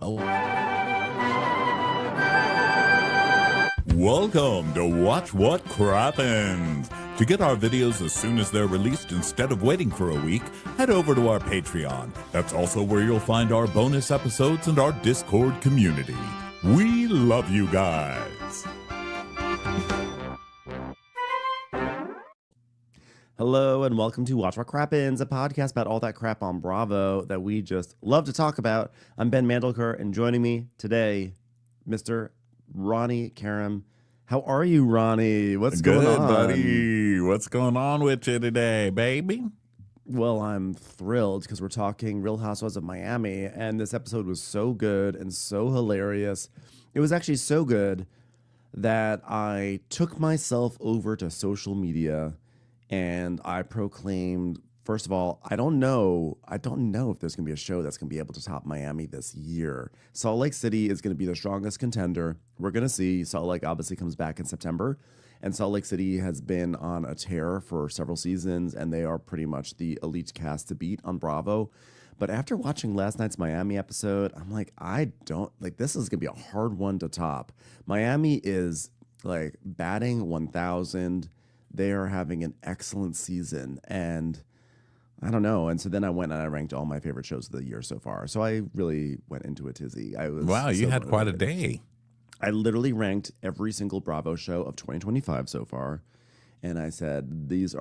Oh. Welcome to Watch What Crappens. To get our videos as soon as they're released instead of waiting for a week, head over to our Patreon. That's also where you'll find our bonus episodes and our Discord community. We love you guys. Hello and welcome to Watch What Crappens, a podcast about all that crap on Bravo that we just love to talk about. I'm Ben Mandelker, and joining me today, Mr. Ronnie Karam. How are you, Ronnie? What's going on, buddy? What's going on with you today, baby? Well, I'm thrilled because we're talking Real Housewives of Miami, and this episode was so good and so hilarious. It was actually so good that I took myself over to social media and I proclaimed, first of all, I don't know if there's going to be a show that's going to be able to top Miami this year. Salt Lake City is going to be the strongest contender. We're going to see. Salt Lake obviously comes back in September, and Salt Lake City has been on a tear for several seasons, and they are pretty much the elite cast to beat on Bravo. But after watching last night's Miami episode, I'm like, this is going to be a hard one to top. Miami is like batting 1,000. They are having an excellent season, and I don't know. And so then I went and I ranked all my favorite shows of the year so far. So I really went into a tizzy. Wow, you had quite a day. I literally ranked every single Bravo show of 2025 so far. And I said, this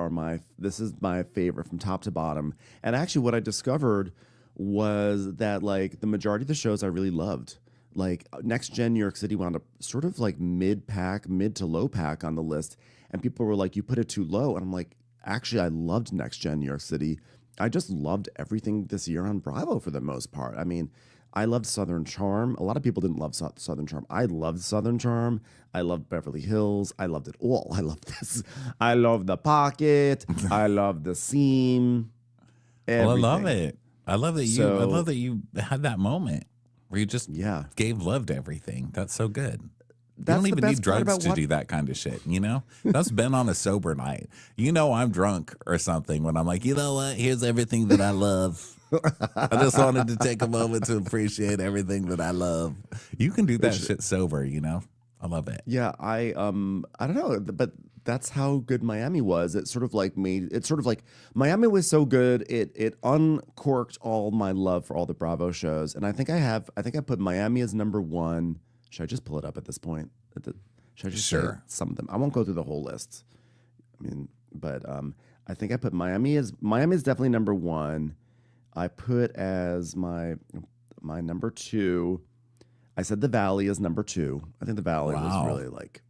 is my favorite from top to bottom. And actually what I discovered was that like the majority of the shows I really loved. Like Next Gen New York City wound up sort of like mid to low pack on the list. And people were like, you put it too low. And I'm like, actually, I loved Next Gen New York City. I just loved everything this year on Bravo for the most part. I mean, I loved Southern Charm. A lot of people didn't love Southern Charm. I loved Southern Charm. I loved Beverly Hills. I loved it all. I loved this. I love the pocket. I love the seam. Everything. Well, I love it. I love that you had that moment where you just gave love to everything. That's so good. You don't even need drugs to do that kind of shit, you know? That's been on a sober night. You know I'm drunk or something when I'm like, you know what? Here's everything that I love. I just wanted to take a moment to appreciate everything that I love. You can do that shit sober, you know? I love it. Yeah, I don't know, but that's how good Miami was. It sort of like Miami was so good, it uncorked all my love for all the Bravo shows. And I think I put Miami as number one. Should I just pull it up at this point? Should I just say some of them? I won't go through the whole list. I mean, but I think I put Miami is definitely number one. I put as my number two. I said the Valley is number two. I think the Valley was really like,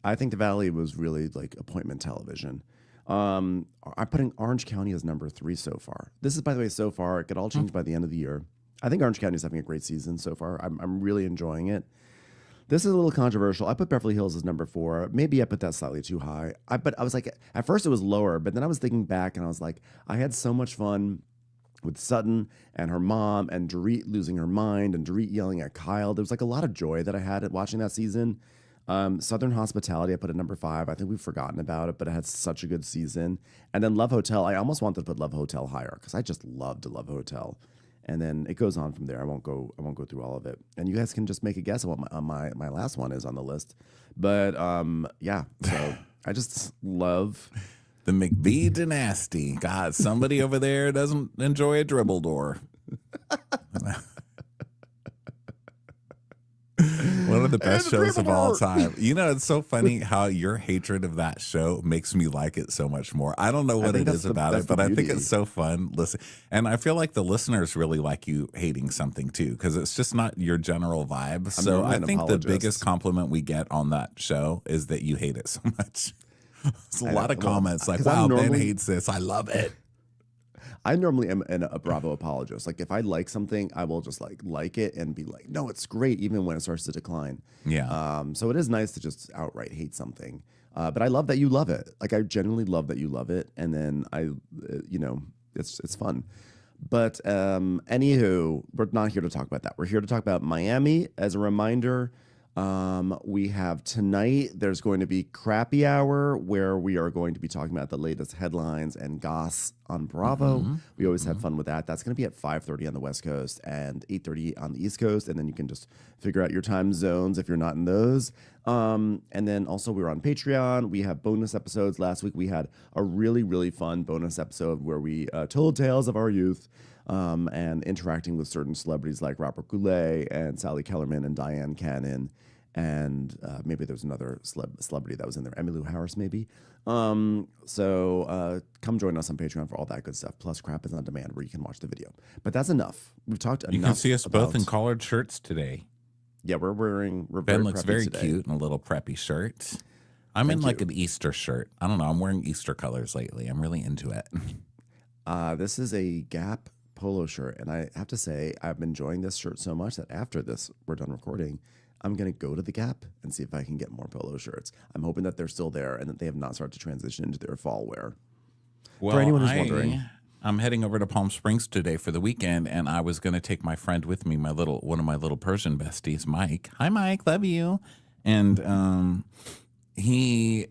I think the Valley was really like appointment television. I'm putting Orange County as number three so far. This is, by the way, so far. It could all change by the end of the year. I think Orange County is having a great season so far. I'm really enjoying it. This is a little controversial. I put Beverly Hills as number four. Maybe I put that slightly too high. But I was like, at first it was lower, but then I was thinking back and I was like, I had so much fun with Sutton and her mom and Dorit losing her mind and Dorit yelling at Kyle. There was like a lot of joy that I had at watching that season. Southern Hospitality, I put at number five. I think we've forgotten about it, but it had such a good season. And then Love Hotel, I almost wanted to put Love Hotel higher because I just loved Love Hotel. And then it goes on from there. I won't go through all of it. And you guys can just make a guess of what my last one is on the list. But so I just love the McBee dynasty. God, somebody over there doesn't enjoy a dribble door. One of the best shows of all time. You know, it's so funny how your hatred of that show makes me like it so much more. I don't know what it is about it, but I think it's so fun. Listen, and I feel like the listeners really like you hating something too, because it's just not your general vibe. So I think the biggest compliment we get on that show is that you hate it so much. It's a lot of comments like, wow, Ben hates this. I love it. I normally am a Bravo apologist. Like if I like something, I will just like it and be like, no, it's great, even when it starts to decline. Yeah. So it is nice to just outright hate something. But I love that you love it. Like I genuinely love that you love it. And then it's fun. But anywho, we're not here to talk about that. We're here to talk about Miami. As a reminder, We have tonight, there's going to be Crappy Hour, where we are going to be talking about the latest headlines and goss on Bravo. We always have fun with that. That's going to be at 5:30 on the West Coast and 8:30 on the East Coast, and then you can just figure out your time zones if you're not in those. And then also we're on Patreon. We have bonus episodes. Last week we had a really, really fun bonus episode where we told tales of our youth. And interacting with certain celebrities like Robert Goulet and Sally Kellerman and Diane Cannon, and maybe there's another celebrity that was in there, Emmylou Harris maybe. So come join us on Patreon for all that good stuff. Plus, Crappens on demand where you can watch the video. But that's enough. We've talked enough. You can see us both in collared shirts today. Yeah, we're Ben looks very today. cute in a little preppy shirt. I'm in like an Easter shirt. I don't know. I'm wearing Easter colors lately. I'm really into it. This is a Gap polo shirt, and I have to say I've been enjoying this shirt so much that after this we're done recording, I'm gonna go to the Gap and see if I can get more polo shirts. I'm hoping that they're still there and that they have not started to transition into their fall wear. Well, for anyone who's wondering, I'm heading over to Palm Springs today for the weekend, and I was gonna take my friend with me, one of my little Persian besties, Mike. Hi, Mike, love you. And he's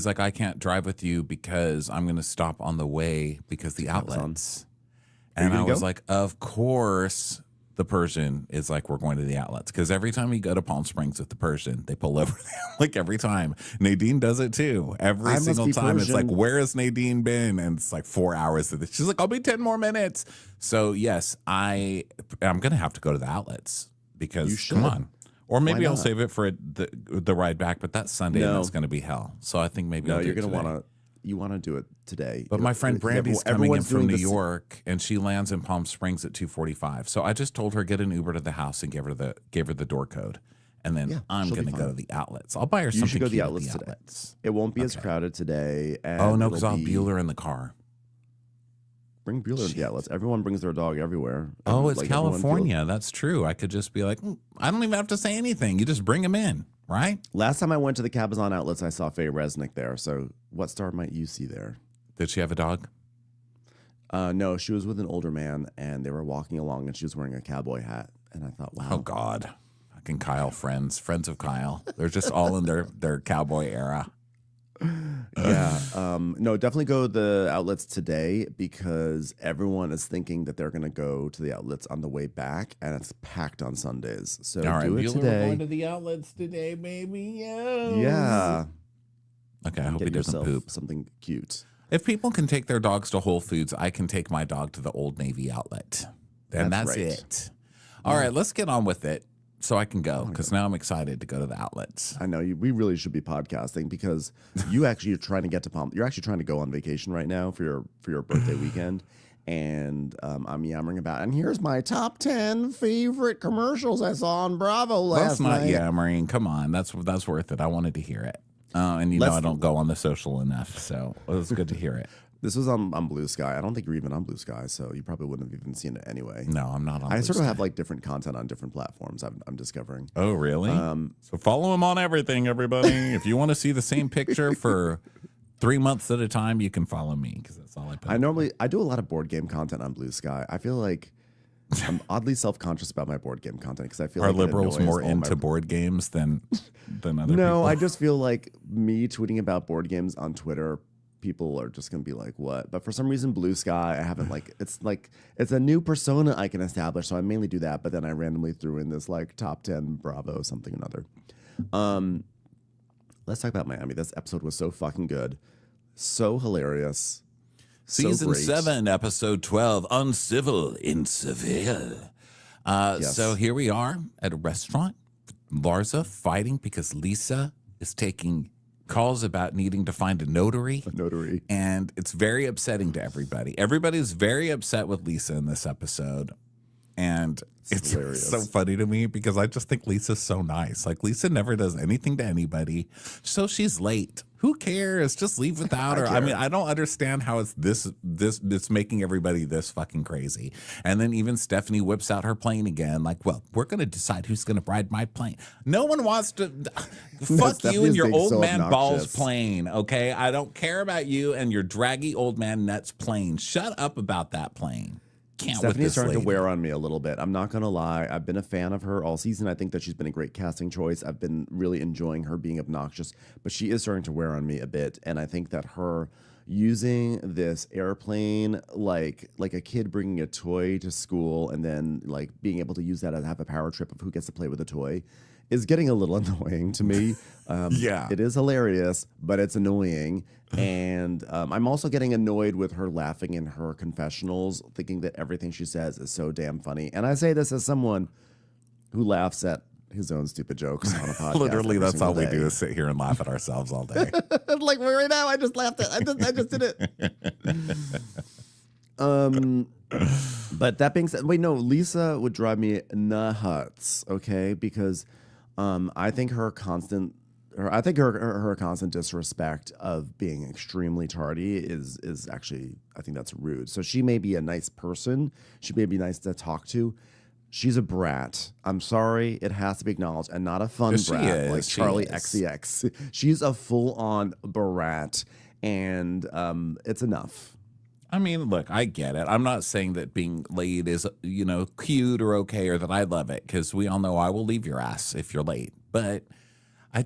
like, I can't drive with you because I'm gonna stop on the way because the outlets. And I was like, of course, the Persian is like, we're going to the outlets. Because every time you go to Palm Springs with the Persian, they pull over there. Like every time. Nadine does it too. Every single time. It's like, where has Nadine been? And it's like 4 hours. She's like, I'll be 10 more minutes. So yes, I'm going to have to go to the outlets because come on. Or maybe I'll save it for the ride back. But that's Sunday and that's going to be hell. So I think maybe you're going to want to. You want to do it today. But my friend Brandy's coming in from New York, and she lands in Palm Springs at 2:45. So I just told her, get an Uber to the house and give her the door code. And then I'm going to go to the outlets. I'll buy her something cute at the outlets. It won't be as crowded today. And oh, no, because I'll have Bueller in the car. Bring Bueller to the outlets. Everyone brings their dog everywhere. Oh, it's like California. That's true. I could just be like, I don't even have to say anything. You just bring them in. Right? Last time I went to the Cabazon outlets, I saw Faye Resnick there. So what star might you see there? Did she have a dog? No, she was with an older man, and they were walking along, and she was wearing a cowboy hat. And I thought, wow. Oh, God. Fucking Kyle friends of Kyle. They're just all in their cowboy era. Yeah. No, definitely go to the outlets today because everyone is thinking that they're going to go to the outlets on the way back, and it's packed on Sundays. So all right, do it today. We're going to the outlets today, baby. Yes. Yeah. Okay, I hope he doesn't poop. Something cute. If people can take their dogs to Whole Foods, I can take my dog to the Old Navy outlet. And that's it. All right, let's get on with it. So I can go because now I'm excited to go to the outlets. I know we really should be podcasting because you actually are trying to get to Palm. You're actually trying to go on vacation right now for your birthday weekend, and I'm yammering about. And here's my top 10 favorite commercials I saw on Bravo last night. That's not yammering. Come on, that's worth it. I wanted to hear it, and know I don't go on the social enough, so it was good to hear it. This was on Blue Sky. I don't think you're even on Blue Sky, so you probably wouldn't have even seen it anyway. No, I'm not on I Blue sort Sky. of have like different content on different platforms I'm discovering. Oh, really? So follow him on everything, everybody. If you want to see the same picture for 3 months at a time, you can follow me because that's all I put. I do a lot of board game content on Blue Sky. I feel like I'm oddly self-conscious about my board game content because I feel like liberals more into board games than other people? No, I just feel like me tweeting about board games on Twitter, people are just gonna be like, what? But for some reason, Blue Sky, I haven't it's a new persona I can establish, so I mainly do that. But then I randomly threw in this like top 10 Bravo something or another. Let's talk about Miami. This episode was so fucking good, so hilarious. Season 7, episode 12, Uncivil in Seville. So here we are at a restaurant. Larsa fighting because Lisa is taking calls about needing to find a notary. And it's very upsetting to everybody. Everybody's very upset with Lisa in this episode. And it's so funny to me because I just think Lisa's so nice. Like, Lisa never does anything to anybody. So she's late. Who cares? Just leave without her. I mean, I don't understand how it's it's making everybody this fucking crazy. And then even Stephanie whips out her plane again. Like, well, we're going to decide who's going to ride my plane. No one wants to. Fuck you and your old man balls plane, okay? I don't care about you and your draggy old man nuts plane. Shut up about that plane. can't. Stephanie's starting to wear on me a little bit. I'm not going to lie. I've been a fan of her all season. I think that she's been a great casting choice. I've been really enjoying her being obnoxious, but she is starting to wear on me a bit. And I think that her using this airplane like a kid bringing a toy to school and then like being able to use that and have a power trip of who gets to play with a toy is getting a little annoying to me. It is hilarious, but it's annoying. And I'm also getting annoyed with her laughing in her confessionals, thinking that everything she says is so damn funny. And I say this as someone who laughs at his own stupid jokes on a podcast. Literally, that's all we do is sit here and laugh at ourselves all day. Like right now, I just laughed at. I just did it. But that being said, wait, no, Lisa would drive me nuts. Okay, because I think her constant disrespect of being extremely tardy is actually, I think that's rude. So she may be a nice person. She may be nice to talk to. She's a brat. I'm sorry. It has to be acknowledged, and not a fun brat like Charlie XCX. She's a full-on brat, and it's enough. I mean, look, I get it. I'm not saying that being late is, cute or okay, or that I love it, because we all know I will leave your ass if you're late. But the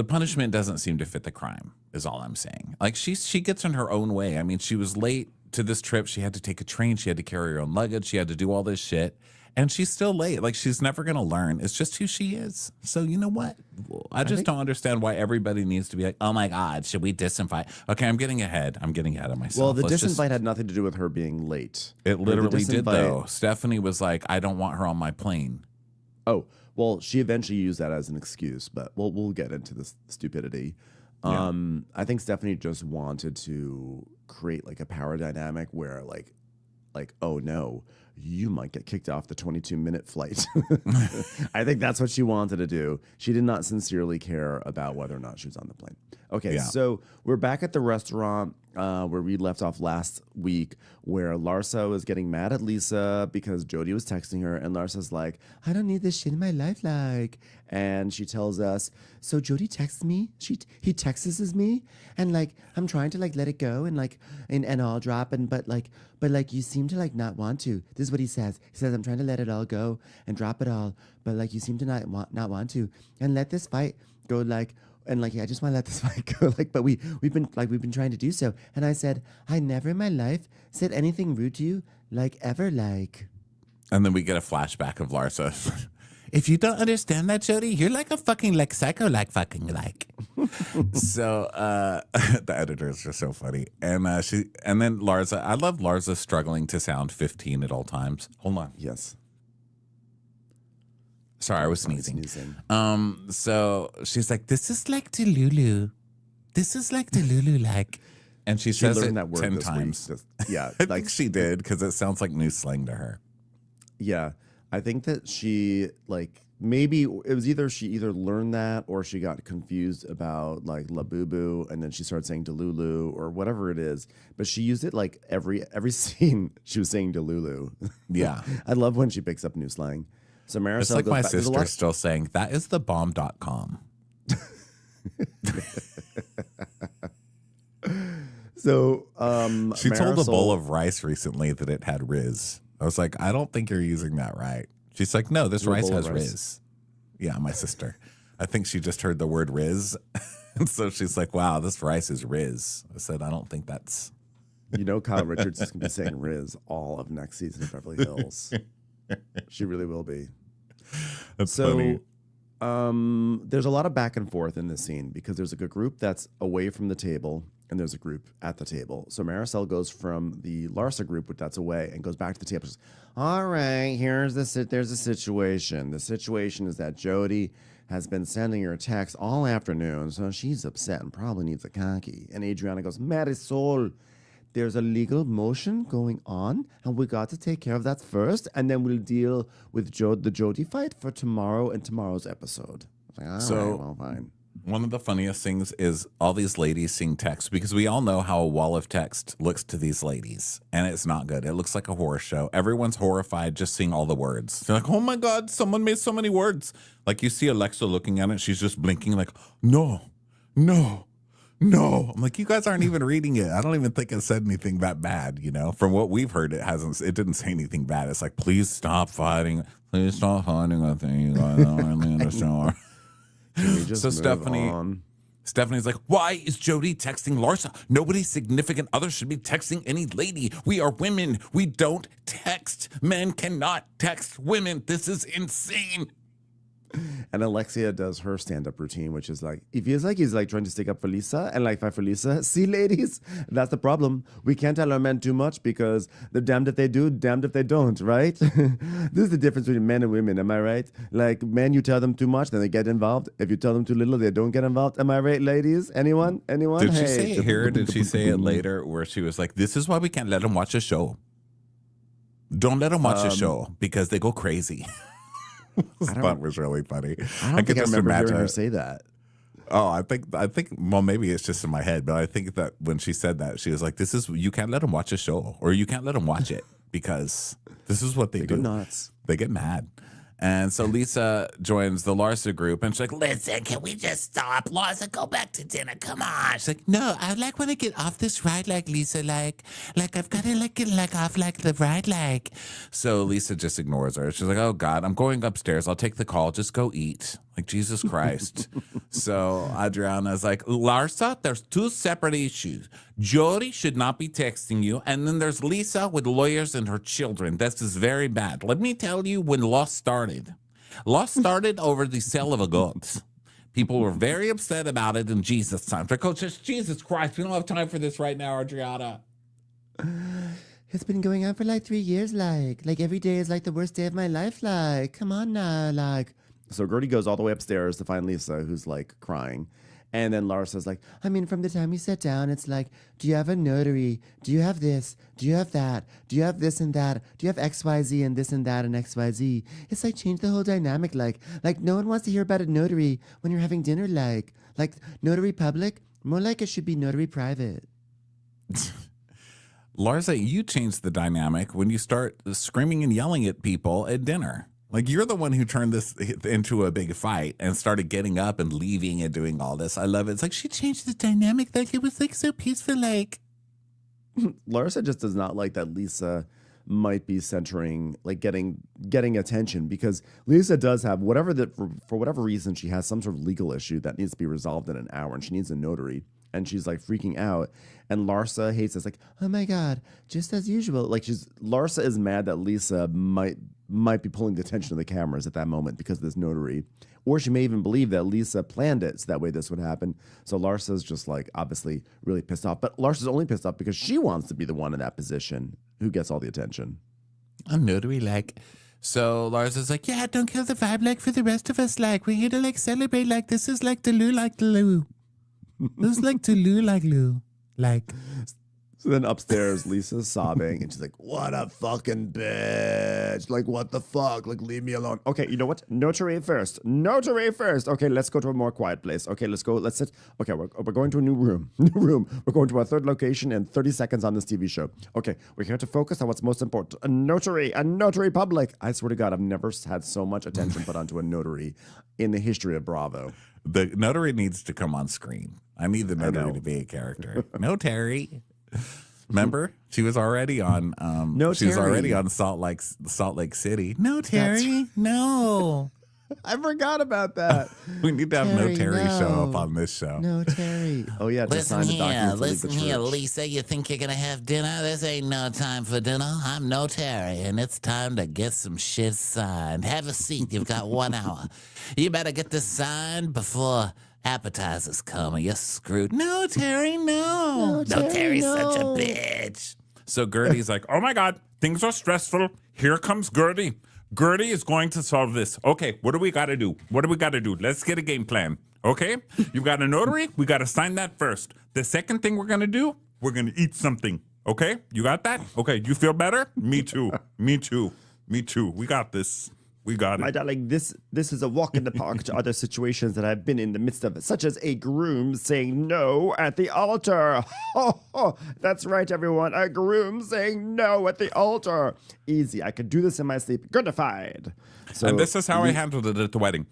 punishment doesn't seem to fit the crime, is all I'm saying. Like, she gets in her own way. I mean, she was late to this trip. She had to take a train. She had to carry her own luggage. She had to do all this shit. And she's still late. Like, she's never going to learn. It's just who she is. So, you know what? I don't understand why everybody needs to be like, oh, my God, should we disinvite? Okay, I'm getting ahead. I'm getting ahead of myself. Well, the disinvite had nothing to do with her being late. It literally did, though. Stephanie was like, I don't want her on my plane. Oh, well, she eventually used that as an excuse, but we'll get into this stupidity. Yeah. I think Stephanie just wanted to create like a power dynamic where like, oh no, you might get kicked off the 22-minute flight. I think that's what she wanted to do. She did not sincerely care about whether or not she was on the plane. Okay, so we're back at the restaurant where we left off last week, where Larsa was getting mad at Lisa because Jody was texting her, and Larsa's like, I don't need this shit in my life, like. And she tells us, so Jody texts me, he texts me, and like I'm trying to like let it go and like and all drop, and but you seem to like not want to. This is what he says. He says, I'm trying to let it all go and drop it all, but like you seem to not want to, and let this fight go like. And like, I just want to let this fight go. Like, but we've been trying to do so. And I said, I never in my life said anything rude to you, like ever, like. And then we get a flashback of Larsa. If you don't understand that, Jody, you're like a fucking like psycho, like fucking like. So the editors are so funny, and then Larsa. I love Larsa struggling to sound 15 at all times. Hold on. Yes. Sorry, I was sneezing. So she's like, this is like Delulu. This is like Delulu, like. And she says it that word 10 times. Yeah. I think she did, because it sounds like new slang to her. Yeah. I think that she, like, maybe it was either she learned that or she got confused about, like, La Boo Boo, and then she started saying Delulu or whatever it is. But she used it, like, every scene she was saying Delulu. Yeah. I love when she picks up new slang. So Maricel it's like my sister still saying, that is the bomb.com. So she told a bowl of rice recently that it had Riz. I was like, I don't think you're using that right. She's like, no, this rice has Riz. Yeah, my sister. I think she just heard the word Riz. And so she's like, wow, this rice is Riz. I said, I don't think that's. Kyle Richards is going to be saying Riz all of next season of Beverly Hills. She really will be. That's funny. There's a lot of back and forth in this scene because there's a group that's away from the table and there's a group at the table. So Maricel goes from the Larsa group, which that's away, and goes back to the table. Says, all right, there's a situation. The situation is that Jody has been sending her texts all afternoon, so she's upset and probably needs a khaki. And Adriana goes, Marisol, there's a legal motion going on, and we got to take care of that first, and then we'll deal with the Jody fight for tomorrow and tomorrow's episode. I was like, all right, well, fine. One of the funniest things is all these ladies seeing text, because we all know how a wall of text looks to these ladies, and it's not good. It looks like a horror show. Everyone's horrified just seeing all the words. They're like, oh my God, someone made so many words. Like you see Alexa looking at it, she's just blinking like, no, no, No. I'm like, you guys aren't even reading it. I don't even think it said anything that bad, you know? From what we've heard, it didn't say anything bad. It's like, please stop fighting. Please stop fighting. I think you guys don't really understand. So Stephanie's like, why is Jody texting Larsa? Nobody's significant other should be texting any lady. We are women. We don't text. Men cannot text women. This is insane. And Alexia does her stand-up routine, which is like, it feels like he's like trying to stick up for Lisa and like fight for Lisa. See, ladies, that's the problem. We can't tell our men too much because they're damned if they do, damned if they don't, right? This is the difference between men and women, am I right? Like, men, you tell them too much, then they get involved. If you tell them too little, they don't get involved. Am I right, ladies? Anyone? Did she say it here or did she say it later where she was like, this is why we can't let them watch a show. Don't let them watch a show because they go crazy. That was really funny. I can just remember hearing her say that. Oh, I think. Well, maybe it's just in my head, but I think that when she said that, she was like, you can't let them watch a show, or you can't let them watch it because this is what they do. Go nuts. They get mad." And so Lisa joins the Larsa group, and she's like, listen, can we just stop? Larsa, go back to dinner. Come on. She's like, no, I like when I get off this ride, like Lisa, like I've got to get off the ride, like. So Lisa just ignores her. She's like, oh God, I'm going upstairs. I'll take the call. Just go eat. Like, Jesus Christ. So Adriana's like, Larsa, there's two separate issues. Jody should not be texting you. And then there's Lisa with lawyers and her children. This is very bad. Let me tell you when Lost started. Lost started over the sale of a goat. People were very upset about it in Jesus' time. Like, oh, just Jesus Christ, we don't have time for this right now, Adriana. It's been going on for like 3 years, like every day is like the worst day of my life, like, come on now, like. So Gertie goes all the way upstairs to find Lisa, who's like crying. And then Larsa's like, I mean, from the time we sat down, it's like, do you have a notary? Do you have this? Do you have that? Do you have this and that? Do you have XYZ and this and that and XYZ? It's like change the whole dynamic. Like no one wants to hear about a notary when you're having dinner. Like notary public, more like it should be notary private. Larsa, you changed the dynamic when you start screaming and yelling at people at dinner. Like, you're the one who turned this into a big fight and started getting up and leaving and doing all this. I love it. It's like she changed the dynamic. Like, it was like so peaceful. Like, Larsa just does not like that Lisa might be centering, like getting attention, because Lisa does have whatever that for whatever reason she has some sort of legal issue that needs to be resolved in an hour, and she needs a notary. And she's like freaking out, and Larsa hates this. Like, oh my God, just as usual. Like, Larsa is mad that Lisa might be pulling the attention of the cameras at that moment because of this notary, or she may even believe that Lisa planned it so that way this would happen. So Larsa's just like obviously really pissed off, but Larsa's only pissed off because she wants to be the one in that position who gets all the attention. A notary, like. So Larsa's like, yeah, don't kill the vibe, like, for the rest of us. Like, we're here to like celebrate. Like, this is like Delu, like Delu. This is like Delu, like Lou. Like. So then upstairs, Lisa's sobbing, and she's like, what a fucking bitch. Like, what the fuck? Like, leave me alone. Okay, you know what? Notary first. Okay, let's go to a more quiet place. Okay, let's go. Let's sit. Okay, we're going to a new room. We're going to our third location in 30 seconds on this TV show. Okay, we're here to focus on what's most important. A notary public. I swear to God, I've never had so much attention put onto a notary in the history of Bravo. The notary needs to come on screen. I need the notary to be a character. Notary. Remember, she was already on. She was already on Salt Lake City. No, Terry, no. I forgot about that. We need to have Terry, Terry show up on this show. No, Terry. Oh yeah, listen here, Lisa. You think you're gonna have dinner? This ain't no time for dinner. I'm no Terry, and it's time to get some shit signed. Have a seat. You've got 1 hour. You better get this signed before appetizers come or you're screwed. No, Terry, no. No, Terry's such a bitch. So Gertie's like, oh my God, things are stressful. Here comes Gertie. Gertie is going to solve this. Okay, what do we got to do? Let's get a game plan. Okay? You've got a notary. We got to sign that first. The second thing we're going to do, we're going to eat something. Okay? You got that? Okay, you feel better? Me too. Me too. We got this. We got it. My darling, this is a walk in the park to other situations that I've been in the midst of, such as a groom saying no at the altar. That's right, everyone. A groom saying no at the altar. Easy. I could do this in my sleep. Goodified. So, and this is how I handled it at the wedding.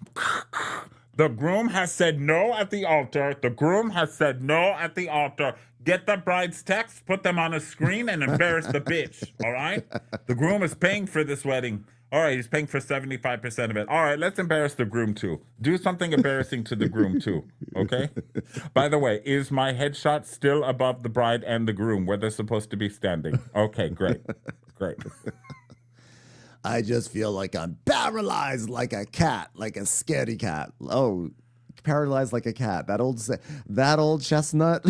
The groom has said no at the altar. The groom has said no at the altar. Get the bride's texts, put them on a screen, and embarrass the bitch, all right? The groom is paying for this wedding. All right, he's paying for 75% of it. All right, let's embarrass the groom, too. Do something embarrassing to the groom, too, okay? By the way, is my headshot still above the bride and the groom where they're supposed to be standing? Okay, great. Great. I just feel like I'm paralyzed like a cat, like a scaredy cat. Oh, paralyzed like a cat. That old chestnut.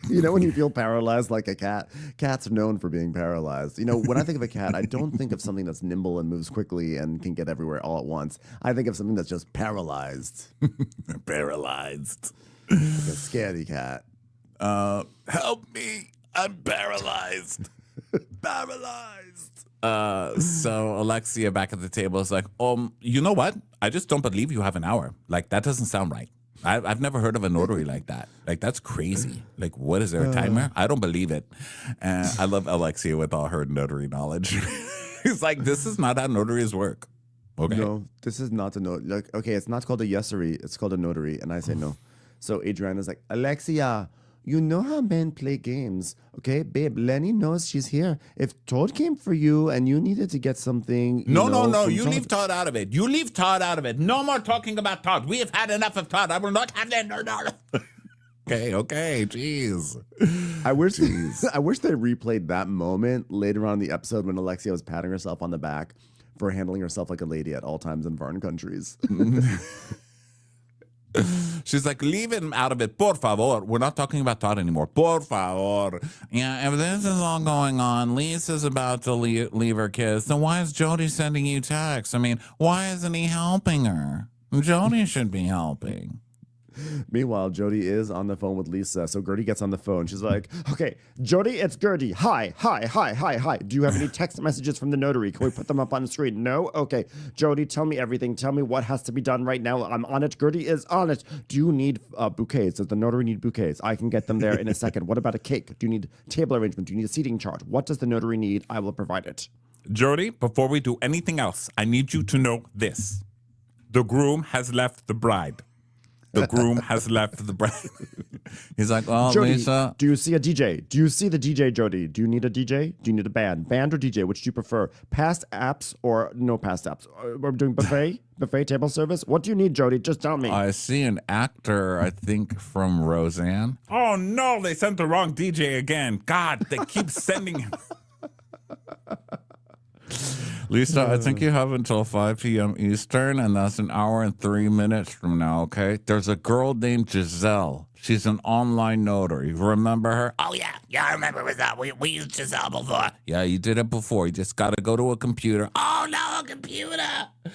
You know, when you feel paralyzed like a cat, cats are known for being paralyzed. You know, when I think of a cat, I don't think of something that's nimble and moves quickly and can get everywhere all at once. I think of something that's just paralyzed. Paralyzed. Like a scaredy cat. Help me. I'm paralyzed. Paralyzed. So Alexia back at the table is like, you know what? I just don't believe you have an hour. Like, that doesn't sound right. I've never heard of a notary like that. Like, that's crazy. Like, what is there, a timer? I don't believe it. I love Alexia with all her notary knowledge. He's like, this is not how notaries work. Okay. No, this is not a notary. Like, okay, it's not called a yesery. It's called a notary. And I say no. So Adriana's like, Alexia, you know how men play games. Okay, babe, Lenny knows she's here. If Todd came for you and you needed to get something. No. You leave Todd out of it. You leave Todd out of it. No more talking about Todd. We have had enough of Todd. I will not have that. No. Okay. Jeez. I wish they replayed that moment later on in the episode when Alexia was patting herself on the back for handling herself like a lady at all times in foreign countries. She's like, leave him out of it, por favor. We're not talking about Todd anymore. Por favor. Yeah, if this is all going on, Lisa's about to leave her kids, then why is Jody sending you texts? I mean, why isn't he helping her? Jody should be helping. Meanwhile, Jody is on the phone with Lisa. So Gertie gets on the phone. She's like, okay, Jody, it's Gertie. Hi. Do you have any text messages from the notary? Can we put them up on the screen? No? Okay. Jody, tell me everything. Tell me what has to be done right now. I'm on it. Gertie is on it. Do you need bouquets? Does the notary need bouquets? I can get them there in a second. What about a cake? Do you need table arrangement? Do you need a seating chart? What does the notary need? I will provide it. Jody, before we do anything else, I need you to know this. The groom has left the bride. The groom has left the bride. He's like, oh, Jody, Lisa. Do you see a DJ? Do you see the DJ, Jody? Do you need a DJ? Do you need a band? Band or DJ? Which do you prefer? Past apps or no past apps? We're doing buffet? Buffet table service? What do you need, Jody? Just tell me. I see an actor, I think, from Roseanne. Oh, no, they sent the wrong DJ again. God, they keep sending him. Lisa, I think you have until 5 p.m. Eastern, and that's an hour and 3 minutes from now, okay? There's a girl named Giselle. She's an online notary. Remember her? Oh, yeah. Yeah, I remember with that. We used Giselle before. Yeah, you did it before. You just got to go to a computer. Oh, no, a computer.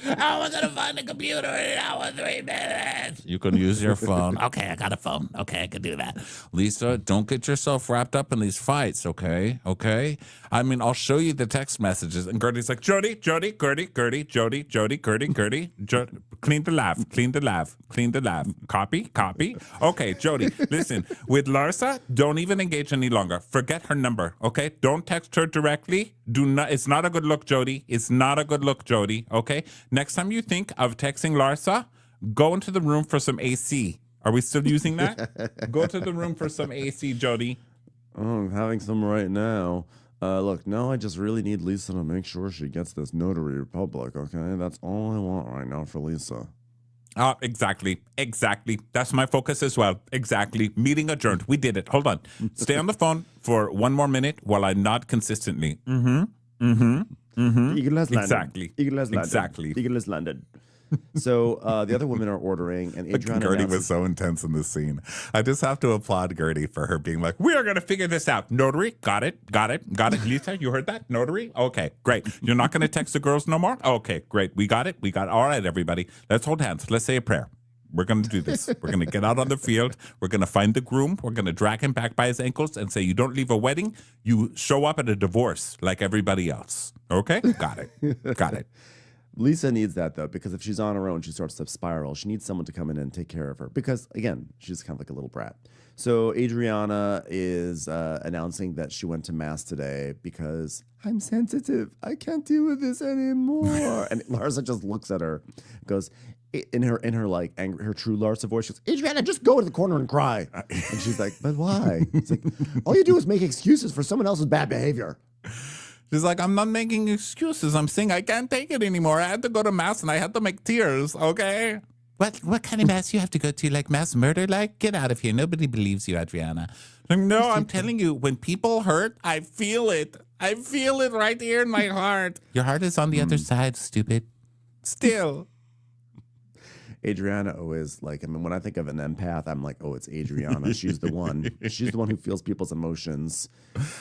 How am I going to find a computer in an hour and 3 minutes? You can use your phone. Okay, I got a phone. Okay, I can do that. Lisa, don't get yourself wrapped up in these fights, okay? Okay? I mean, I'll show you the text messages. And Gertie's like, Gertie, Gertie. Clean the laugh. Copy. Okay, Jody, listen, with Larsa, don't even engage any longer. Forget her number, okay? Don't text her directly. It's not a good look, Jody. It's not a good look, Jody, okay? Next time you think of texting Larsa, go into the room for some AC. Are we still using that? Go to the room for some AC, Jody. Oh, I'm having some right now. Look, no, I just really need Lisa to make sure she gets this notary public, okay? That's all I want right now for Lisa. Exactly. That's my focus as well. Exactly. Meeting adjourned. We did it. Hold on. Stay on the phone for 1 more minute while I nod consistently. Eagle has landed. Exactly. Eagle has landed. Exactly. Eagle has landed. So the other women are ordering, and Adriana Gertie was so intense in this scene. I just have to applaud Gertie for her being like, we are going to figure this out. Notary, got it. Lisa, you heard that? Notary? Okay, great. You're not going to text the girls no more? Okay, great. We got it. All right, everybody. Let's hold hands. Let's say a prayer. We're going to do this. We're going to get out on the field. We're going to find the groom. We're going to drag him back by his ankles and say, you don't leave a wedding. You show up at a divorce like everybody else. Okay? Got it. Lisa needs that, though, because if she's on her own, she starts to spiral. She needs someone to come in and take care of her because, again, she's kind of like a little brat. So Adriana is announcing that she went to Mass today because I'm sensitive. I can't deal with this anymore. And Larsa just looks at her, goes, in her like angry, her true Larsa voice, she goes, Adriana, just go to the corner and cry. And she's like, but why? It's like, all you do is make excuses for someone else's bad behavior. She's like, I'm not making excuses. I'm saying I can't take it anymore. I had to go to mass and I had to make tears, okay? What kind of mass you have to go to? Like mass murder? Like, get out of here. Nobody believes you, Adriana. Like, no, I'm telling you, when people hurt, I feel it. I feel it right here in my heart. Your heart is on the other side, stupid. Still. Adriana always like, I mean, when I think of an empath, I'm like, oh, it's Adriana. She's the one. She's the one who feels people's emotions.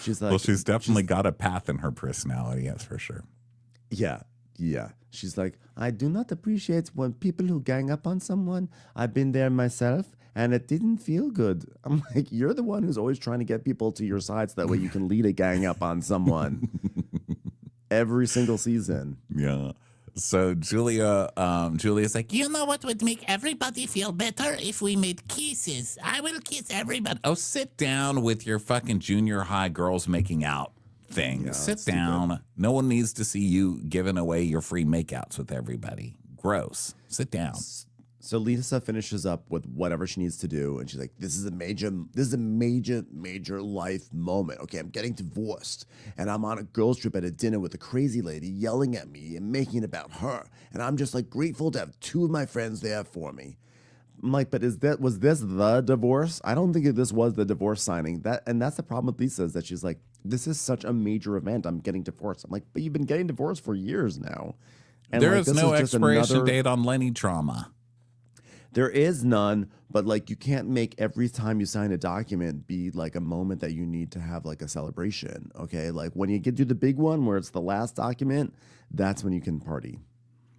She's like, well, she's definitely got a path in her personality, that's for sure. Yeah. Yeah. She's like, I do not appreciate when people who gang up on someone. I've been there myself and it didn't feel good. I'm like, you're the one who's always trying to get people to your side so that way you can lead a gang up on someone every single season. Yeah. So Julia's like, you know what would make everybody feel better if we made kisses? I will kiss everybody. oh, sit down with your fucking junior high girls making out thing. Yeah, sit down. Stupid. No one needs to see you giving away your free makeouts with everybody. Gross. Sit down. So Lisa finishes up with whatever she needs to do, and she's like, this is a major life moment. Okay, I'm getting divorced, and I'm on a girls' trip at a dinner with a crazy lady yelling at me and making it about her. And I'm just like grateful to have two of my friends there for me. I'm like, but was this the divorce? I don't think this was the divorce signing. That's the problem with Lisa, is that she's like, this is such a major event. I'm getting divorced. I'm like, but you've been getting divorced for years now. And there is no expiration date on Lenny trauma. There is none, but like you can't make every time you sign a document be like a moment that you need to have like a celebration. Okay, like when you get to the big one where it's the last document, that's when you can party.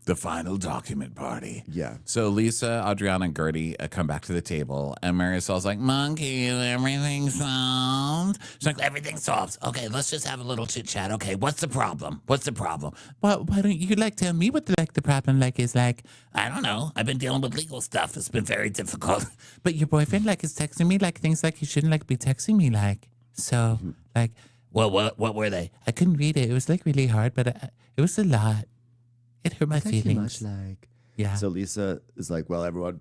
The final document party. Yeah. So Lisa, Adriana, and Gertie come back to the table, and Marisol's like, Monkey, everything solved? She's like, everything solved. Okay, let's just have a little chit chat. Okay, what's the problem? What's the problem? Well, why don't you like tell me what the problem is like? I don't know. I've been dealing with legal stuff. It's been very difficult. But your boyfriend like is texting me like things like he shouldn't like be texting me like. So like, well, what were they? I couldn't read it. It was like really hard, but it was a lot. It hurt my feelings. Yeah. So Lisa is like, well, everyone,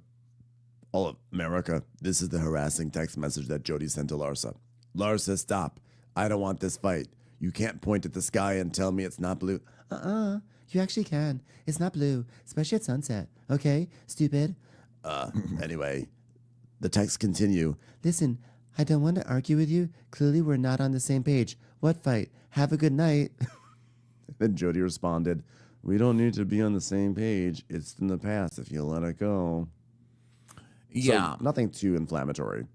all of America, this is the harassing text message that Jody sent to Larsa. Larsa, stop. I don't want this fight. You can't point at the sky and tell me it's not blue. You actually can. It's not blue, especially at sunset. Okay, stupid. Anyway, the texts continue. Listen, I don't want to argue with you. Clearly, we're not on the same page. What fight? Have a good night. Then Jody responded, we don't need to be on the same page. It's in the past if you let it go. Yeah. So, nothing too inflammatory.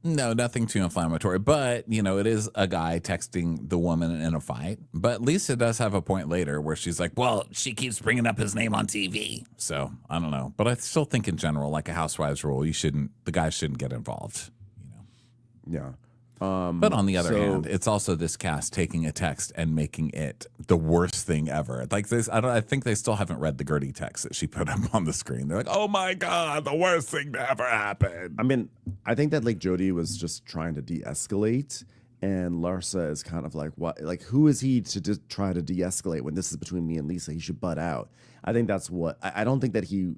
No, nothing too inflammatory. But, you know, it is a guy texting the woman in a fight. But Lisa does have a point later where she's like, well, she keeps bringing up his name on TV. So, I don't know. But I still think in general, like a housewives rule, the guy shouldn't get involved. You know? Yeah. But on the other hand, it's also this cast taking a text and making it the worst thing ever. Like this, I think they still haven't read the Gertie text that she put up on the screen. They're like, "Oh my god, the worst thing to ever happen." I mean, I think that like Jody was just trying to de-escalate, and Larsa is kind of like, "What? Like, who is he to just try to de-escalate when this is between me and Lisa? He should butt out." I think that's what. I don't think that he.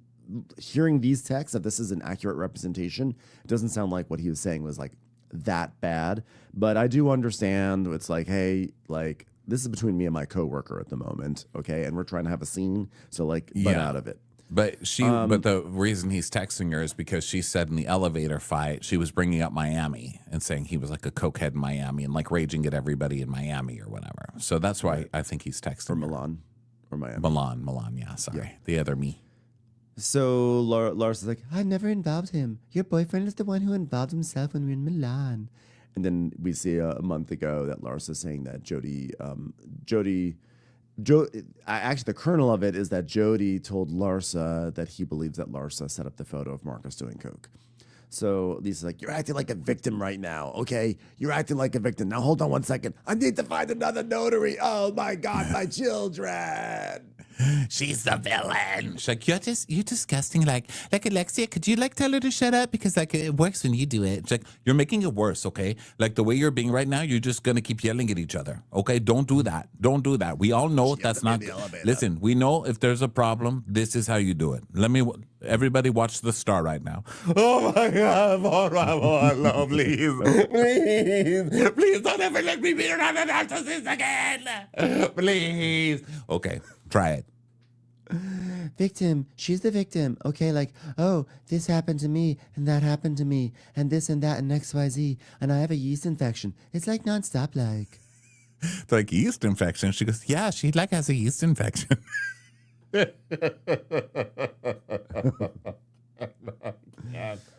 Hearing these texts, that this is an accurate representation, it doesn't sound like what he was saying was like that bad, but I do understand it's like, hey, like this is between me and my coworker at the moment, okay, and we're trying to have a scene, so like butt out of it. But but the reason he's texting her is because she said in the elevator fight she was bringing up Miami and saying he was like a cokehead in Miami and like raging at everybody in Miami or whatever. So that's why I think he's texting or her. Milan or Miami. Milan. Yeah, sorry, the other me. So Lars is like, I never involved him. Your boyfriend is the one who involved himself when we were in Milan. And then we see a month ago that Lars is saying that actually the kernel of it is that Jody told Larsa that he believes that Larsa set up the photo of Marcus doing coke. So Lisa's like, you're acting like a victim right now, okay? You're acting like a victim. Now hold on one second. I need to find another notary. Oh my God, my children. She's the villain. She's like, you're disgusting. Like Alexia, could you tell her to shut up? Because it works when you do it. She's like, you're making it worse, okay? Like the way you're being right now, you're just gonna keep yelling at each other. Okay, don't do that. Don't do that. We all know that's not. Listen, we know if there's a problem, this is how you do it. Everybody watch The Star right now. Oh my God, no, please. Please don't ever let me be around a narcissist again. Please. Okay, try it. Victim. She's the victim. Okay, oh, this happened to me, and that happened to me, and this and that, and XYZ, and I have a yeast infection. It's nonstop, It's like yeast infection. She goes, yeah, she has a yeast infection.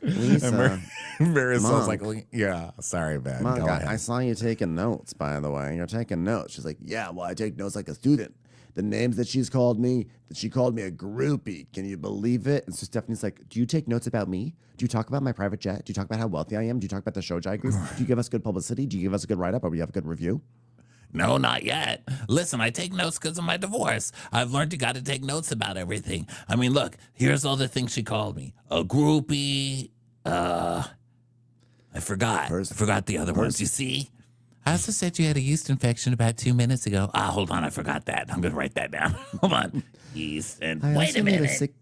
Lisa, Marisol's like, yeah, sorry, man. Monk, I saw you taking notes, by the way. You're taking notes. She's like, yeah, well, I take notes like a student. The names that she called me a groupie. Can you believe it? And so Stephanie's like, do you take notes about me? Do you talk about my private jet? Do you talk about how wealthy I am? Do you talk about the Shojai group? Do you give us good publicity? Do you give us a good write-up, or do you have a good review? No, not yet. Listen, I take notes because of my divorce. I've learned you got to take notes about everything. I mean, look, here's all the things she called me. A groupie. I forgot. I forgot the other ones. You see? I also said you had a yeast infection about 2 minutes ago. Hold on. I forgot that. I'm going to write that down. Hold on. Yeast and wait a minute.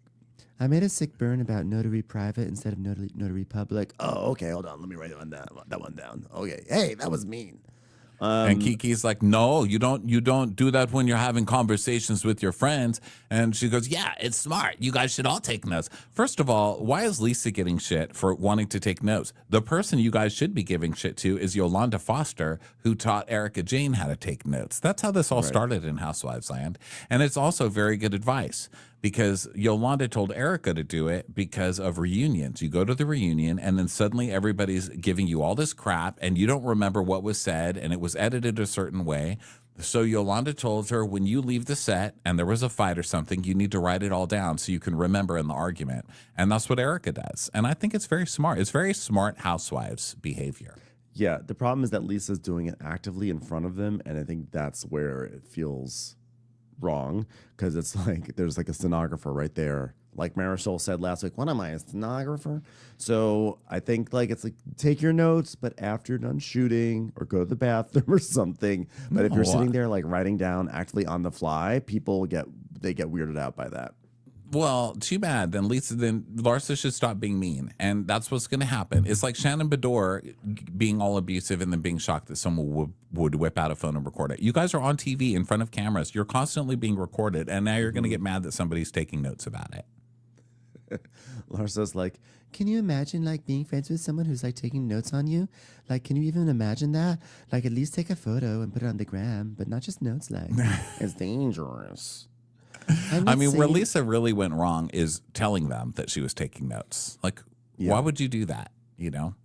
I made a sick burn about notary private instead of notary public. Oh, okay. Hold on. Let me write that one down. Okay. Hey, that was mean. And Kiki's like, no, you don't do that when you're having conversations with your friends. And she goes, yeah, it's smart. You guys should all take notes. First of all, why is Lisa getting shit for wanting to take notes? The person you guys should be giving shit to is Yolanda Foster, who taught Erica Jane how to take notes. That's how this all started in Housewives Land. And it's also very good advice, because Yolanda told Erica to do it because of reunions. You go to the reunion and then suddenly everybody's giving you all this crap and you don't remember what was said and it was edited a certain way. So Yolanda told her, when you leave the set and there was a fight or something, you need to write it all down so you can remember in the argument. And that's what Erica does. And I think it's very smart. It's very smart housewives behavior. Yeah, the problem is that Lisa's doing it actively in front of them, and I think that's where it feels wrong, because it's like there's a stenographer right there. Like Marisol said last week, what am I, a stenographer? So I think it's take your notes, but after you're done shooting or go to the bathroom or something. But if you're sitting there writing down actively on the fly, people get weirded out by that. Well, too bad. Then Larsa should stop being mean. And that's what's going to happen. It's like Shannon Bedore being all abusive and then being shocked that someone would whip out a phone and record it. You guys are on TV in front of cameras. You're constantly being recorded. And now you're going to get mad that somebody's taking notes about it. Larsa's like, can you imagine being friends with someone who's taking notes on you? Can you even imagine that? At least take a photo and put it on the gram, but not just notes. It's dangerous. I mean, where Lisa really went wrong is telling them that she was taking notes. Why would you do that?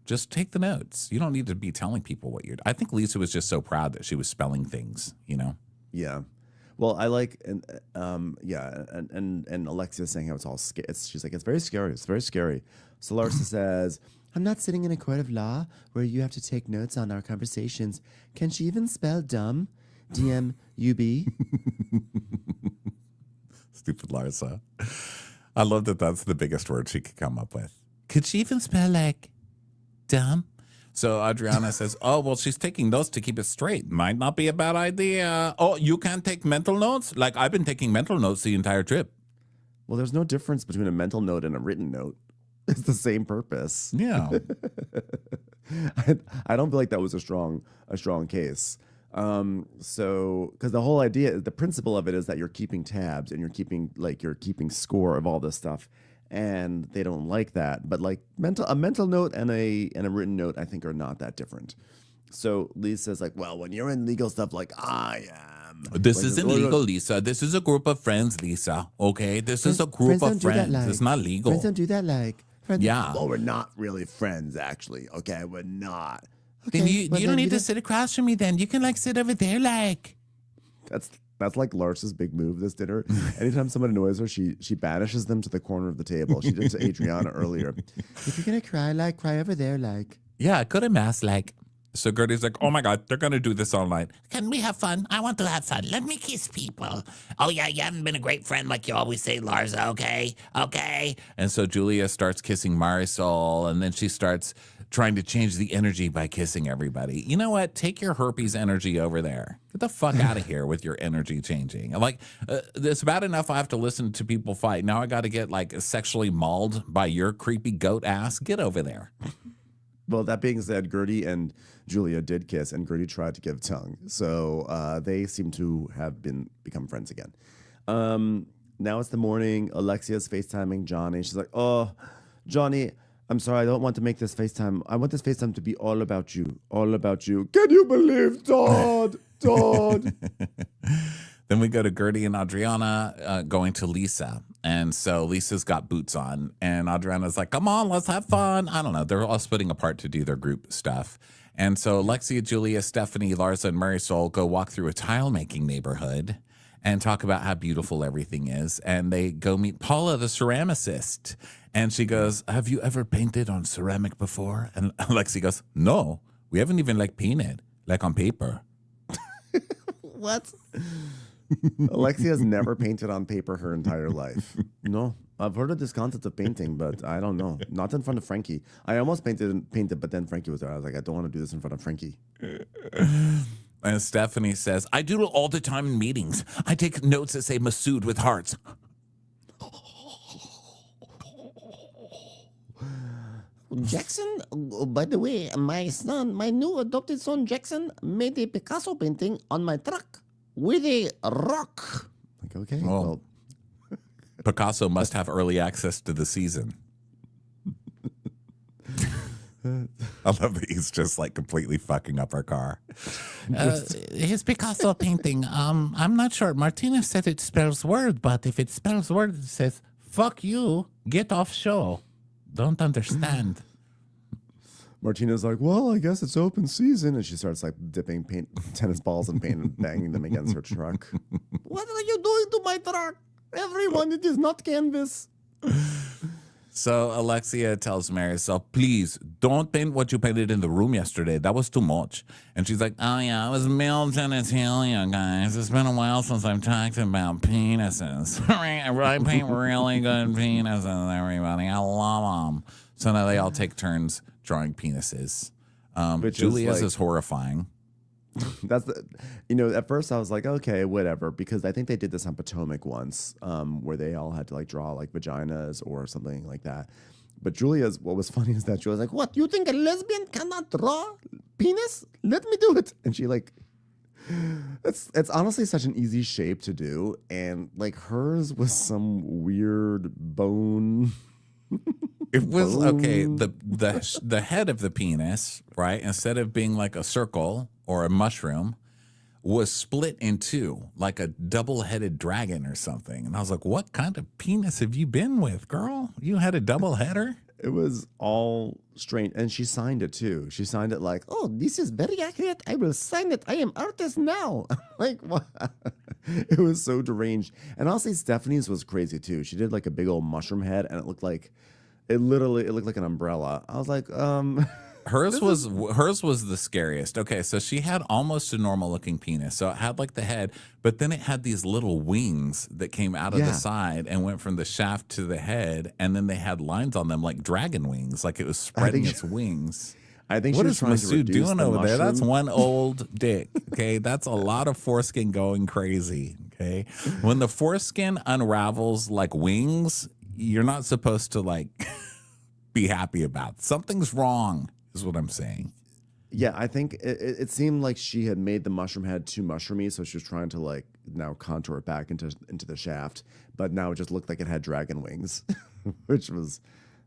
Just take the notes. You don't need to be telling people what you're doing. I think Lisa was just so proud that she was spelling things, Yeah. Well, I and Alexia saying how it's all scary. She's like, it's very scary. It's very scary. So Larsa says, I'm not sitting in a court of law where you have to take notes on our conversations. Can she even spell dumb? D-M-U-B? Stupid Larsa. I love that that's the biggest word she could come up with. Could she even spell dumb? So Adriana says, oh, well, she's taking notes to keep it straight. Might not be a bad idea. Oh, you can't take mental notes? I've been taking mental notes the entire trip. Well, there's no difference between a mental note and a written note. It's the same purpose. Yeah. I don't feel like that was a strong case. So, because the whole idea, the principle of it is that you're keeping tabs and you're keeping score of all this stuff, and they don't like that. But a mental note and a written note, I think, are not that different. So Lisa's like, well, when you're in legal stuff like I am, this isn't legal, Lisa. This is a group of friends, Lisa. Okay, this is a group of friends. It's not legal. Friends don't do that. Friends. Yeah. Well, we're not really friends, actually. Okay, we're not. Okay, then you don't need to sit across from me then. You can sit over there That's Larsa's big move this dinner. Anytime someone annoys her, she banishes them to the corner of the table. She did it to Adriana earlier. If you're gonna cry, cry over there, Yeah, go to mass, So Gertie's like, oh my God, they're going to do this all night. Can we have fun? I want to have fun. Let me kiss people. Oh, yeah, you haven't been a great friend like you always say, Larsa, okay? Okay. And so Julia starts kissing Marisol, and then she starts trying to change the energy by kissing everybody. You know what? Take your herpes energy over there. Get the fuck out of here with your energy changing. Like, it's bad enough I have to listen to people fight. Now I got to get, like, sexually mauled by your creepy goat ass. Get over there. Well, that being said, Gertie and Julia did kiss, and Gertie tried to give tongue. So they seem to have become friends again. Now it's the morning. Alexia's FaceTiming Johnny. She's like, oh, Johnny, I'm sorry. I don't want to make this FaceTime. I want this FaceTime to be all about you. All about you. Can you believe Todd? Todd. Then we go to Gertie and Adriana going to Lisa. And so Lisa's got boots on. And Adriana's like, come on, let's have fun. I don't know. They're all splitting apart to do their group stuff. And so Alexia, Julia, Stephanie, Larsa, and Marisol go walk through a tile-making neighborhood and talk about how beautiful everything is. And they go meet Paula, the ceramicist. And she goes, have you ever painted on ceramic before? And Alexia goes, no, we haven't even painted, on paper. What? Alexia's never painted on paper her entire life. No, I've heard of this concept of painting, but I don't know. Not in front of Frankie. I almost painted, but then Frankie was there. I was like, I don't want to do this in front of Frankie. And Stephanie says, I do it all the time in meetings. I take notes that say Masood with hearts. Jackson, by the way, my new adopted son Jackson made a Picasso painting on my truck with a rock. Like, okay, well, Picasso must have early access to the season. I love that he's just completely fucking up our car. His Picasso painting, I'm not sure. Martinez said it spells word, but if it spells word, it says, fuck you, get off show. Don't understand. Martina's like, well, I guess it's open season. And she starts dipping tennis balls in paint and banging them against her truck. What are you doing to my truck? Everyone, it is not canvas. So Alexia tells Marisol, please don't paint what you painted in the room yesterday. That was too much. And she's like, oh yeah, it was male genitalia, guys. It's been a while since I've talked about penises. I paint really good penises, everybody. I love them. So now they all take turns drawing penises. Julia's is horrifying. That's at first I was like, okay, whatever, because I think they did this on Potomac once, where they all had to draw vaginas or something like that. But Julia's, what was funny is that Julia's like, what, you think a lesbian cannot draw penis? Let me do it. And she it's honestly such an easy shape to do, and hers was some weird bone. It was okay. The head of the penis, right, instead of being a circle or a mushroom, was split in two, like a double-headed dragon or something. And I was like, what kind of penis have you been with, girl? You had a double header? It was all strange. And she signed it too. She signed it oh, this is very accurate. I will sign it. I am artist now. What? It was so deranged. And honestly, Stephanie's was crazy too. She did a big old mushroom head, and it looked like an umbrella. I was like, Hers was the scariest. Okay, so she had almost a normal looking penis. So it had the head, but then it had these little wings that came out of the side and went from the shaft to the head, and then they had lines on them like dragon wings, like it was spreading its wings. I think what she is was trying to Masood reduce doing the over there? That's mushroom. one old dick. Okay, that's a lot of foreskin going crazy. Okay, when the foreskin unravels like wings, you're not supposed to be happy about. Something's wrong. Is what I'm saying. Yeah, I think it seemed like she had made the mushroom head too mushroomy, so she was trying to now contour it back into the shaft, but now it just looked like it had dragon wings, which was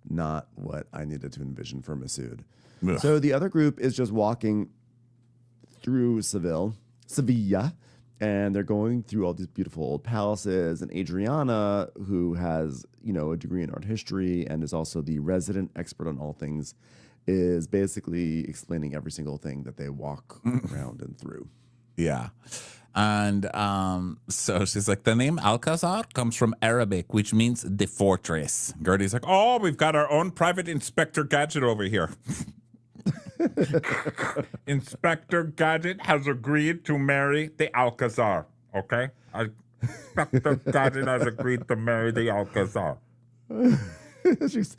not what I needed to envision for Masood. Ugh. So the other group is just walking through Sevilla, and they're going through all these beautiful old palaces, and Adriana, who has a degree in art history and is also the resident expert on all things, is basically explaining every single thing that they walk around and through. Yeah. And so she's like, the name Alcazar comes from Arabic, which means the fortress. Gertie's like, oh, we've got our own private Inspector Gadget over here. Inspector Gadget has agreed to marry the Alcazar. Okay? Inspector Gadget has agreed to marry the Alcazar. she's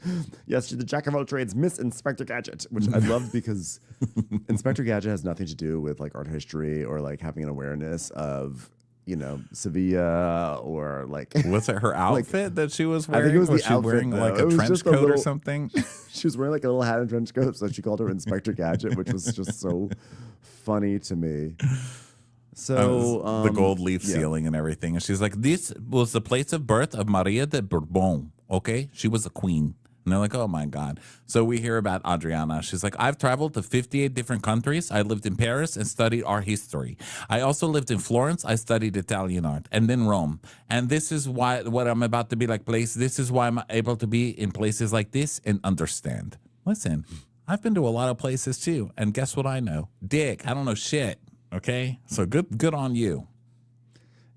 the jack of all trades, Miss Inspector Gadget, which I loved because Inspector Gadget has nothing to do with like art history or like having an awareness of, you know, Sevilla or like what's it, her outfit like, that she was wearing? I think it was the outfit, wearing though. like a trench coat or something? She was wearing like a little hat and trench coat, so she called her Inspector Gadget, which was just so funny to me. So the gold leaf ceiling and everything, and she's like, "This was the place of birth of Maria de Bourbon. Okay, she was a queen." And they're like, "Oh my God." So we hear about Adriana. She's like, "I've traveled to 58 different countries. I lived in Paris and studied art history. I also lived in Florence. I studied Italian art, and then Rome. And this is why what I'm about to be like this is why I'm able to be in places like this and understand." Listen, I've been to a lot of places too, and guess what I know? Dick. I don't know shit. Okay, so good on you.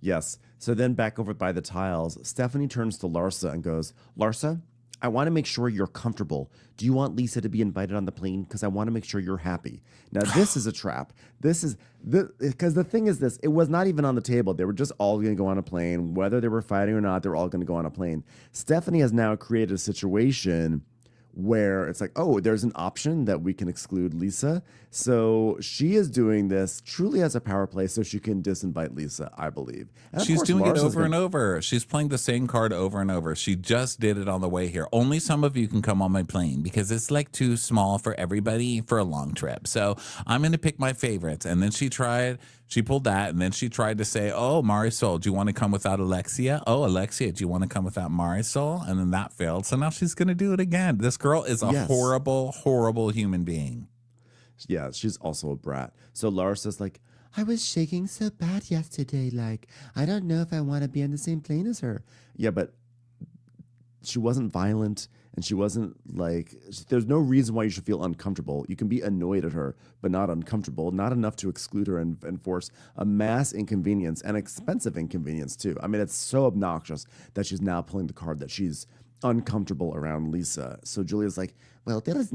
Yes. So then back over by the tiles, Stephanie turns to Larsa and goes, "Larsa, I want to make sure you're comfortable. Do you want Lisa to be invited on the plane? Because I want to make sure you're happy." Now, this is a trap. Because the thing is this, it was not even on the table. They were just all going to go on a plane. Whether they were fighting or not, they were all going to go on a plane. Stephanie has now created a situation where it's like, oh, there's an option that we can exclude Lisa. So she is doing this truly as a power play so she can disinvite Lisa, I believe. And she's doing it over and over. She's playing the same card over and over. She just did it on the way here. Only some of you can come on my plane because it's like too small for everybody for a long trip. So I'm going to pick my favorites. And then she pulled that, and then she tried to say, "Oh, Marisol, do you want to come without Alexia? Oh, Alexia, do you want to come without Marisol?" And then that failed. So now she's going to do it again. This girl is a horrible, horrible human being. Yeah, she's also a brat. So Larsa's like, "I was shaking so bad yesterday. Like, I don't know if I want to be on the same plane as her." Yeah, but she wasn't violent, and she wasn't like, there's no reason why you should feel uncomfortable. You can be annoyed at her, but not uncomfortable, not enough to exclude her and force a mass inconvenience, and expensive inconvenience too. I mean, it's so obnoxious that she's now pulling the card that she's uncomfortable around Lisa. So Julia's like, "Well, there is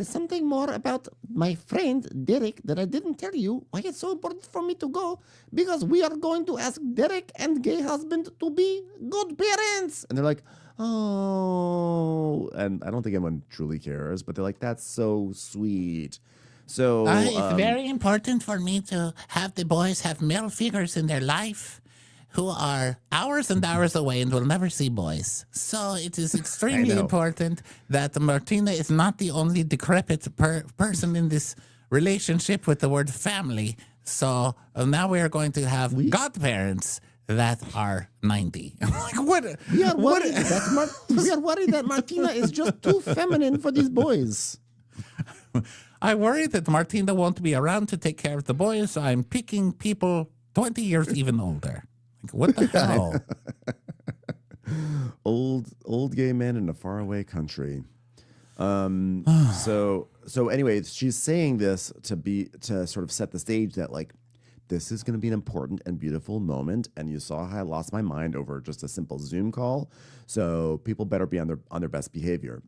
something more about my friend Derek that I didn't tell you. Why it's so important for me to go? Because we are going to ask Derek and gay husband to be good parents." And they're like, "Oh," and I don't think anyone truly cares, but they're like, "That's so sweet." So it's very important for me to have the boys have male figures in their life who are hours and hours away and will never see boys. So it is extremely important that Martina is not the only decrepit person in this relationship with the word family. So now we are going to have godparents that are 90. Like, what? We are worried that Martina is just too feminine for these boys. I worry that Martina won't be around to take care of the boys, so I'm picking people 20 years even older. Like, what the hell? Old gay men in a faraway country. So anyway, she's saying this to sort of set the stage that like, this is going to be an important and beautiful moment, and you saw how I lost my mind over just a simple Zoom call. So people better be on their best behavior.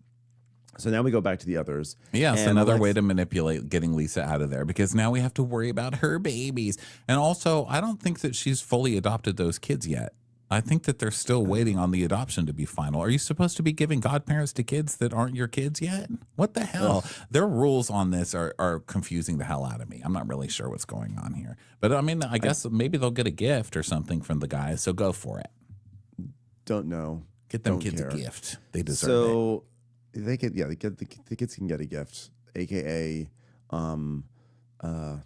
So now we go back to the others. Yes, another way to manipulate getting Lisa out of there, because now we have to worry about her babies. And also, I don't think that she's fully adopted those kids yet. I think that they're still waiting on the adoption to be final. Are you supposed to be giving godparents to kids that aren't your kids yet? What the hell? Their rules on this are confusing the hell out of me. I'm not really sure what's going on here. But I mean, I guess maybe they'll get a gift or something from the guys, so go for it. Don't know. Get them kids a gift. They deserve it. They could, the kids can get a gift, aka a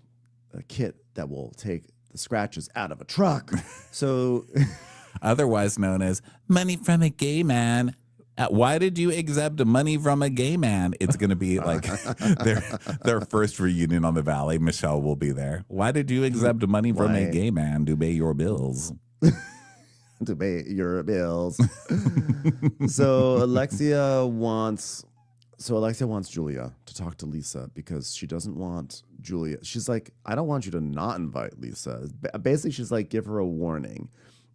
kit that will take the scratches out of a truck. So, otherwise known as money from a gay man. Why did you accept money from a gay man? It's going to be like their first reunion on the Valley. Michelle will be there. Why did you accept money from a gay man to pay your bills? To pay your bills. So Alexia wants Julia to talk to Lisa because she doesn't want Julia. She's like, I don't want you to not invite Lisa. Basically, she's like, give her a warning.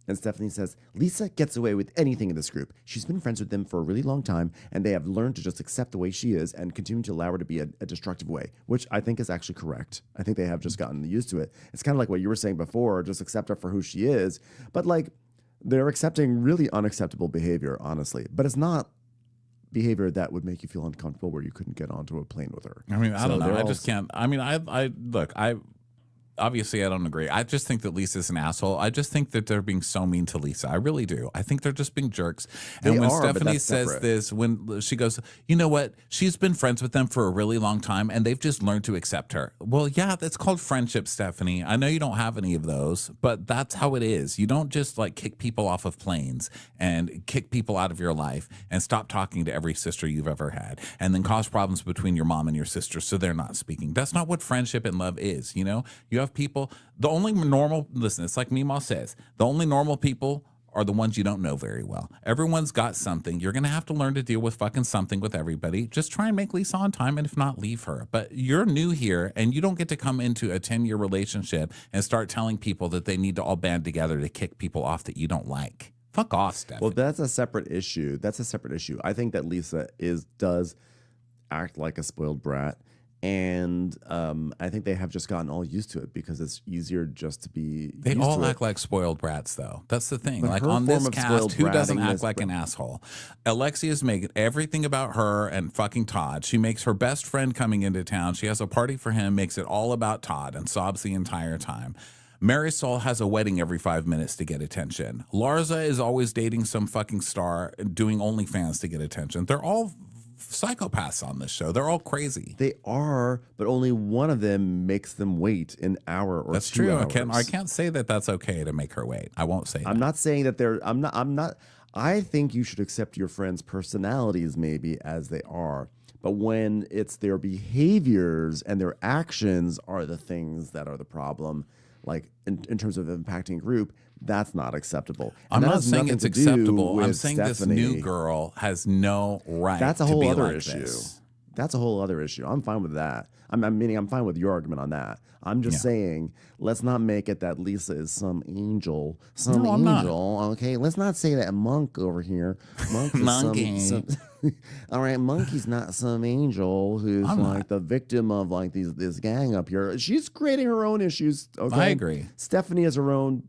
And Stephanie says, Lisa gets away with anything in this group. She's been friends with them for a really long time, and they have learned to just accept the way she is and continue to allow her to be a destructive way, which I think is actually correct. I think they have just gotten used to it. It's kind of like what you were saying before, just accept her for who she is. But like, they're accepting really unacceptable behavior, honestly. But it's not behavior that would make you feel uncomfortable where you couldn't get onto a plane with her. I mean, I don't know. I just can't. I mean, obviously, I don't agree. I just think that Lisa's an asshole. I just think that they're being so mean to Lisa. I really do. I think they're just being jerks. And when Stephanie says this, when she goes, you know what? She's been friends with them for a really long time, and they've just learned to accept her. Well, yeah, that's called friendship, Stephanie. I know you don't have any of those, but that's how it is. You don't just like kick people off of planes and kick people out of your life and stop talking to every sister you've ever had and then cause problems between your mom and your sister so they're not speaking. That's not what friendship and love is, you know? You have people, the only normal, listen, it's like Meemaw says, the only normal people are the ones you don't know very well. Everyone's got something. You're going to have to learn to deal with fucking something with everybody. Just try and make Lisa on time, and if not, leave her. But you're new here, and you don't get to come into a 10-year relationship and start telling people that they need to all band together to kick people off that you don't like. Fuck off, Stephanie. Well, that's a separate issue. I think that Lisa does act like a spoiled brat. And I think they have just gotten all used to it because it's easier just to be. They used all to act like spoiled brats, though. That's the thing. But like her on form this of cast, spoiled who doesn't bratting act is- like an asshole? Alexia's making everything about her and fucking Todd. She makes her best friend coming into town. She has a party for him, makes it all about Todd, and sobs the entire time. Marisol has a wedding every 5 minutes to get attention. Larsa is always dating some fucking star, doing OnlyFans to get attention. They're all psychopaths on this show. They're all crazy. They are, but only one of them makes them wait an hour or That's 2 true. hours. I can't say that that's okay to make her wait. I won't say that. I'm not saying that they're. I'm not. I think you should accept your friends' personalities maybe as they are. But when it's their behaviors and their actions are the things that are the problem, like in terms of impacting a group, that's not acceptable. I'm not saying it's acceptable. I'm saying this new girl has no right. That's a to whole be other like issue. This. That's a whole other issue. I'm fine with that. I'm fine with your argument on that. I'm just saying, let's not make it that Lisa is some angel. I'm not. Okay, let's not say that Monk over here. Monk is Monkey. All right, Monkey's not some angel who's the victim of like this gang up here. She's creating her own issues. Okay, I agree. Stephanie is her own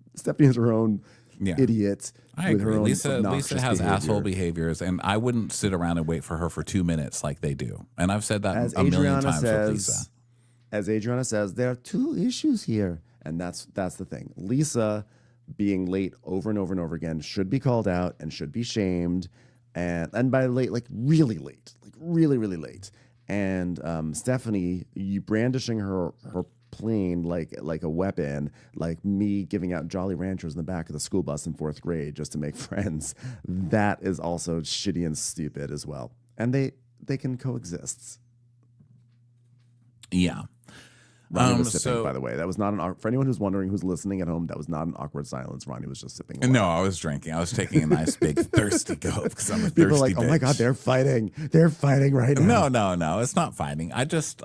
idiot. I agree. Lisa has behavior. asshole behaviors, and I wouldn't sit around and wait for her for 2 minutes like they do. And I've said that a million times with Lisa. As Adriana says, there are two issues here, and that's the thing. Lisa being late over and over and over again should be called out and should be shamed, and by late, like really late, like really really late. And Stephanie, you brandishing her plane like a weapon, like me giving out Jolly Ranchers in the back of the school bus in 4th grade just to make friends. That is also shitty and stupid as well, and they can coexist. Yeah. Ronnie was sipping, by the way. That was not for anyone who's wondering, who's listening at home, that was not an awkward silence. Ronnie was just sipping. No, I was drinking. I was taking a nice big thirsty gulp because I'm a thirsty People are like, bitch. oh my God, they're fighting. They're fighting right now. No, it's not fighting. I just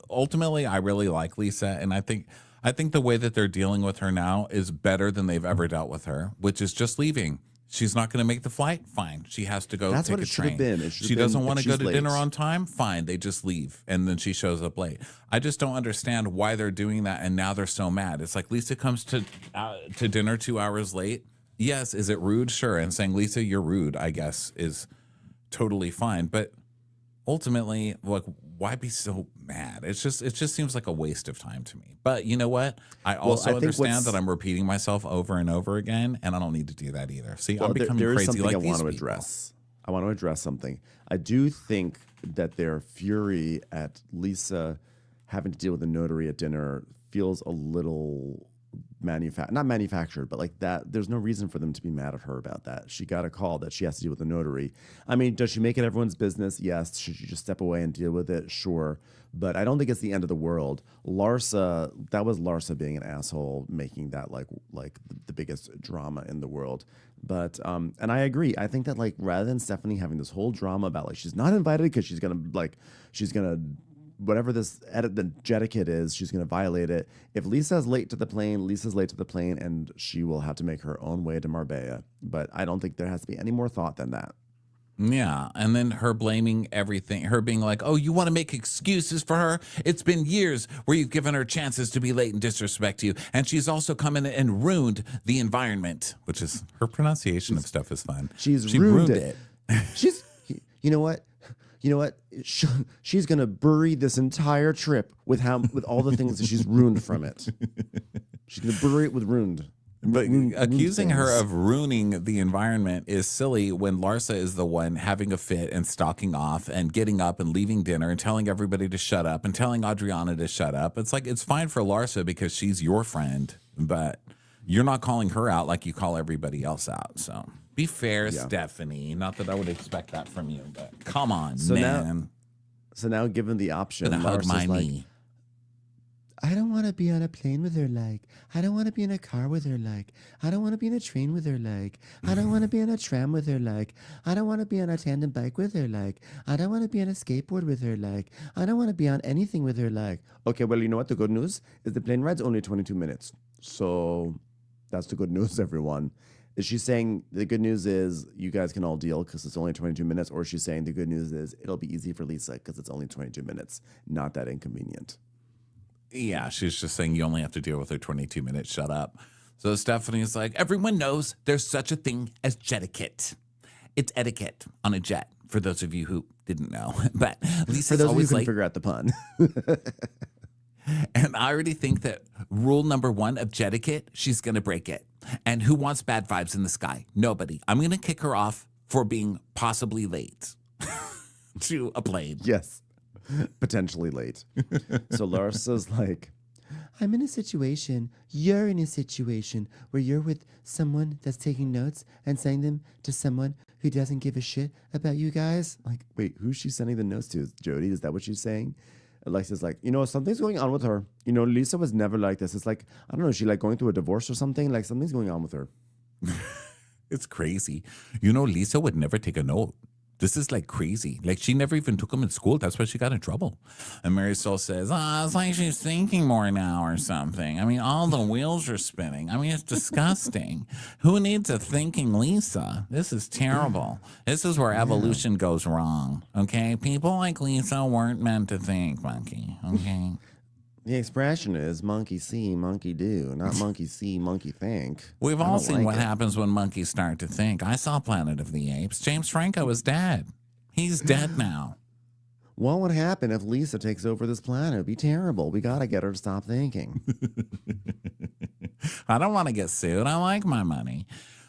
ultimately I really like Lisa, and I think the way that they're dealing with her now is better than they've ever dealt with her, which is just leaving. She's not going to make the flight? Fine. She has to go That's take what a it should train. have been. She doesn't want to go to dinner on time? Fine. They just leave. And then she shows up late. I just don't understand why they're doing that, and now they're so mad. It's like Lisa comes to dinner 2 hours late. Yes. Is it rude? Sure. And saying, Lisa, you're rude, I guess, is totally fine. But ultimately, like, why be so mad? It just seems like a waste of time to me. But you know what? I also understand that I'm repeating myself over and over again, and I don't need to do that either. See, I'm becoming crazy like these people. I want to address something. I do think that their fury at Lisa having to deal with the notary at dinner feels a little not manufactured, but like that. There's no reason for them to be mad at her about that. She got a call that she has to deal with the notary. I mean, does she make it everyone's business? Yes. Should she just step away and deal with it? Sure. But I don't think it's the end of the world. Larsa, that was Larsa being an asshole, making that like the biggest drama in the world. But and I agree. I think that like rather than Stephanie having this whole drama about like she's not invited because she's gonna whatever this etiquette is, she's going to violate it. If Lisa's late to the plane, Lisa's late to the plane, and she will have to make her own way to Marbella. But I don't think there has to be any more thought than that. Yeah, and then her blaming everything, her being like, oh, you want to make excuses for her? It's been years where you've given her chances to be late and disrespect you, and she's also come in and ruined the environment, which is, her pronunciation of stuff is fun. She ruined it. She's, you know what? She's going to bury this entire trip with all the things that she's ruined from it. She's going to bury it with ruined. But accusing her of ruining the environment is silly when Larsa is the one having a fit and stalking off and getting up and leaving dinner and telling everybody to shut up and telling Adriana to shut up. It's like, it's fine for Larsa because she's your friend, but you're not calling her out like you call everybody else out. So be fair, Stephanie. Not that I would expect that from you, but come on, man. Now given the option, hug my knee. I don't want to be on a plane with her, like. I don't want to be in a car with her, like. I don't want to be in a train with her, like. I don't want to be on a tram with her, like. I don't want to be on a tandem bike with her, like. I don't want to be on a skateboard with her, like. I don't want to be on anything with her, like. Okay, well, you know what? The good news is the plane ride's only 22 minutes. So that's the good news, everyone. Is she saying the good news is you guys can all deal because it's only 22 minutes? Or is she saying the good news is it'll be easy for Lisa because it's only 22 minutes? Not that inconvenient. Yeah, she's just saying you only have to deal with her 22 minutes. Shut up. So Stephanie's like, everyone knows there's such a thing as jetiquette. It's etiquette on a jet, for those of you who didn't know. But Lisa's always like, figure out the pun. And I already think that rule number 1 of jetiquette, she's going to break it. And who wants bad vibes in the sky? Nobody. I'm going to kick her off for being possibly late to a plane. Yes. Potentially late. So Larsa's like, I'm in a situation, you're in a situation where you're with someone that's taking notes and sending them to someone who doesn't give a shit about you guys. Like, wait, who's she sending the notes to? Jody? Is that what she's saying? Alexia's like, something's going on with her. Lisa was never like this. It's like, I don't know, is she like going through a divorce or something? Like something's going on with her. It's crazy. Lisa would never take a note. This is like crazy. Like she never even took them in school. That's why she got in trouble. And Marisol says, it's like she's thinking more now or something. I mean, all the wheels are spinning. I mean, it's disgusting. Who needs a thinking Lisa? This is terrible. This is where evolution goes wrong. Okay? People like Lisa weren't meant to think, monkey. Okay? The expression is monkey see, monkey do, not monkey see, monkey think. We've all seen what happens when monkeys start to think. I saw Planet of the Apes. James Franco is dead. He's dead now. What would happen if Lisa takes over this planet? It'd be terrible. We got to get her to stop thinking. I don't want to get sued. I like my money.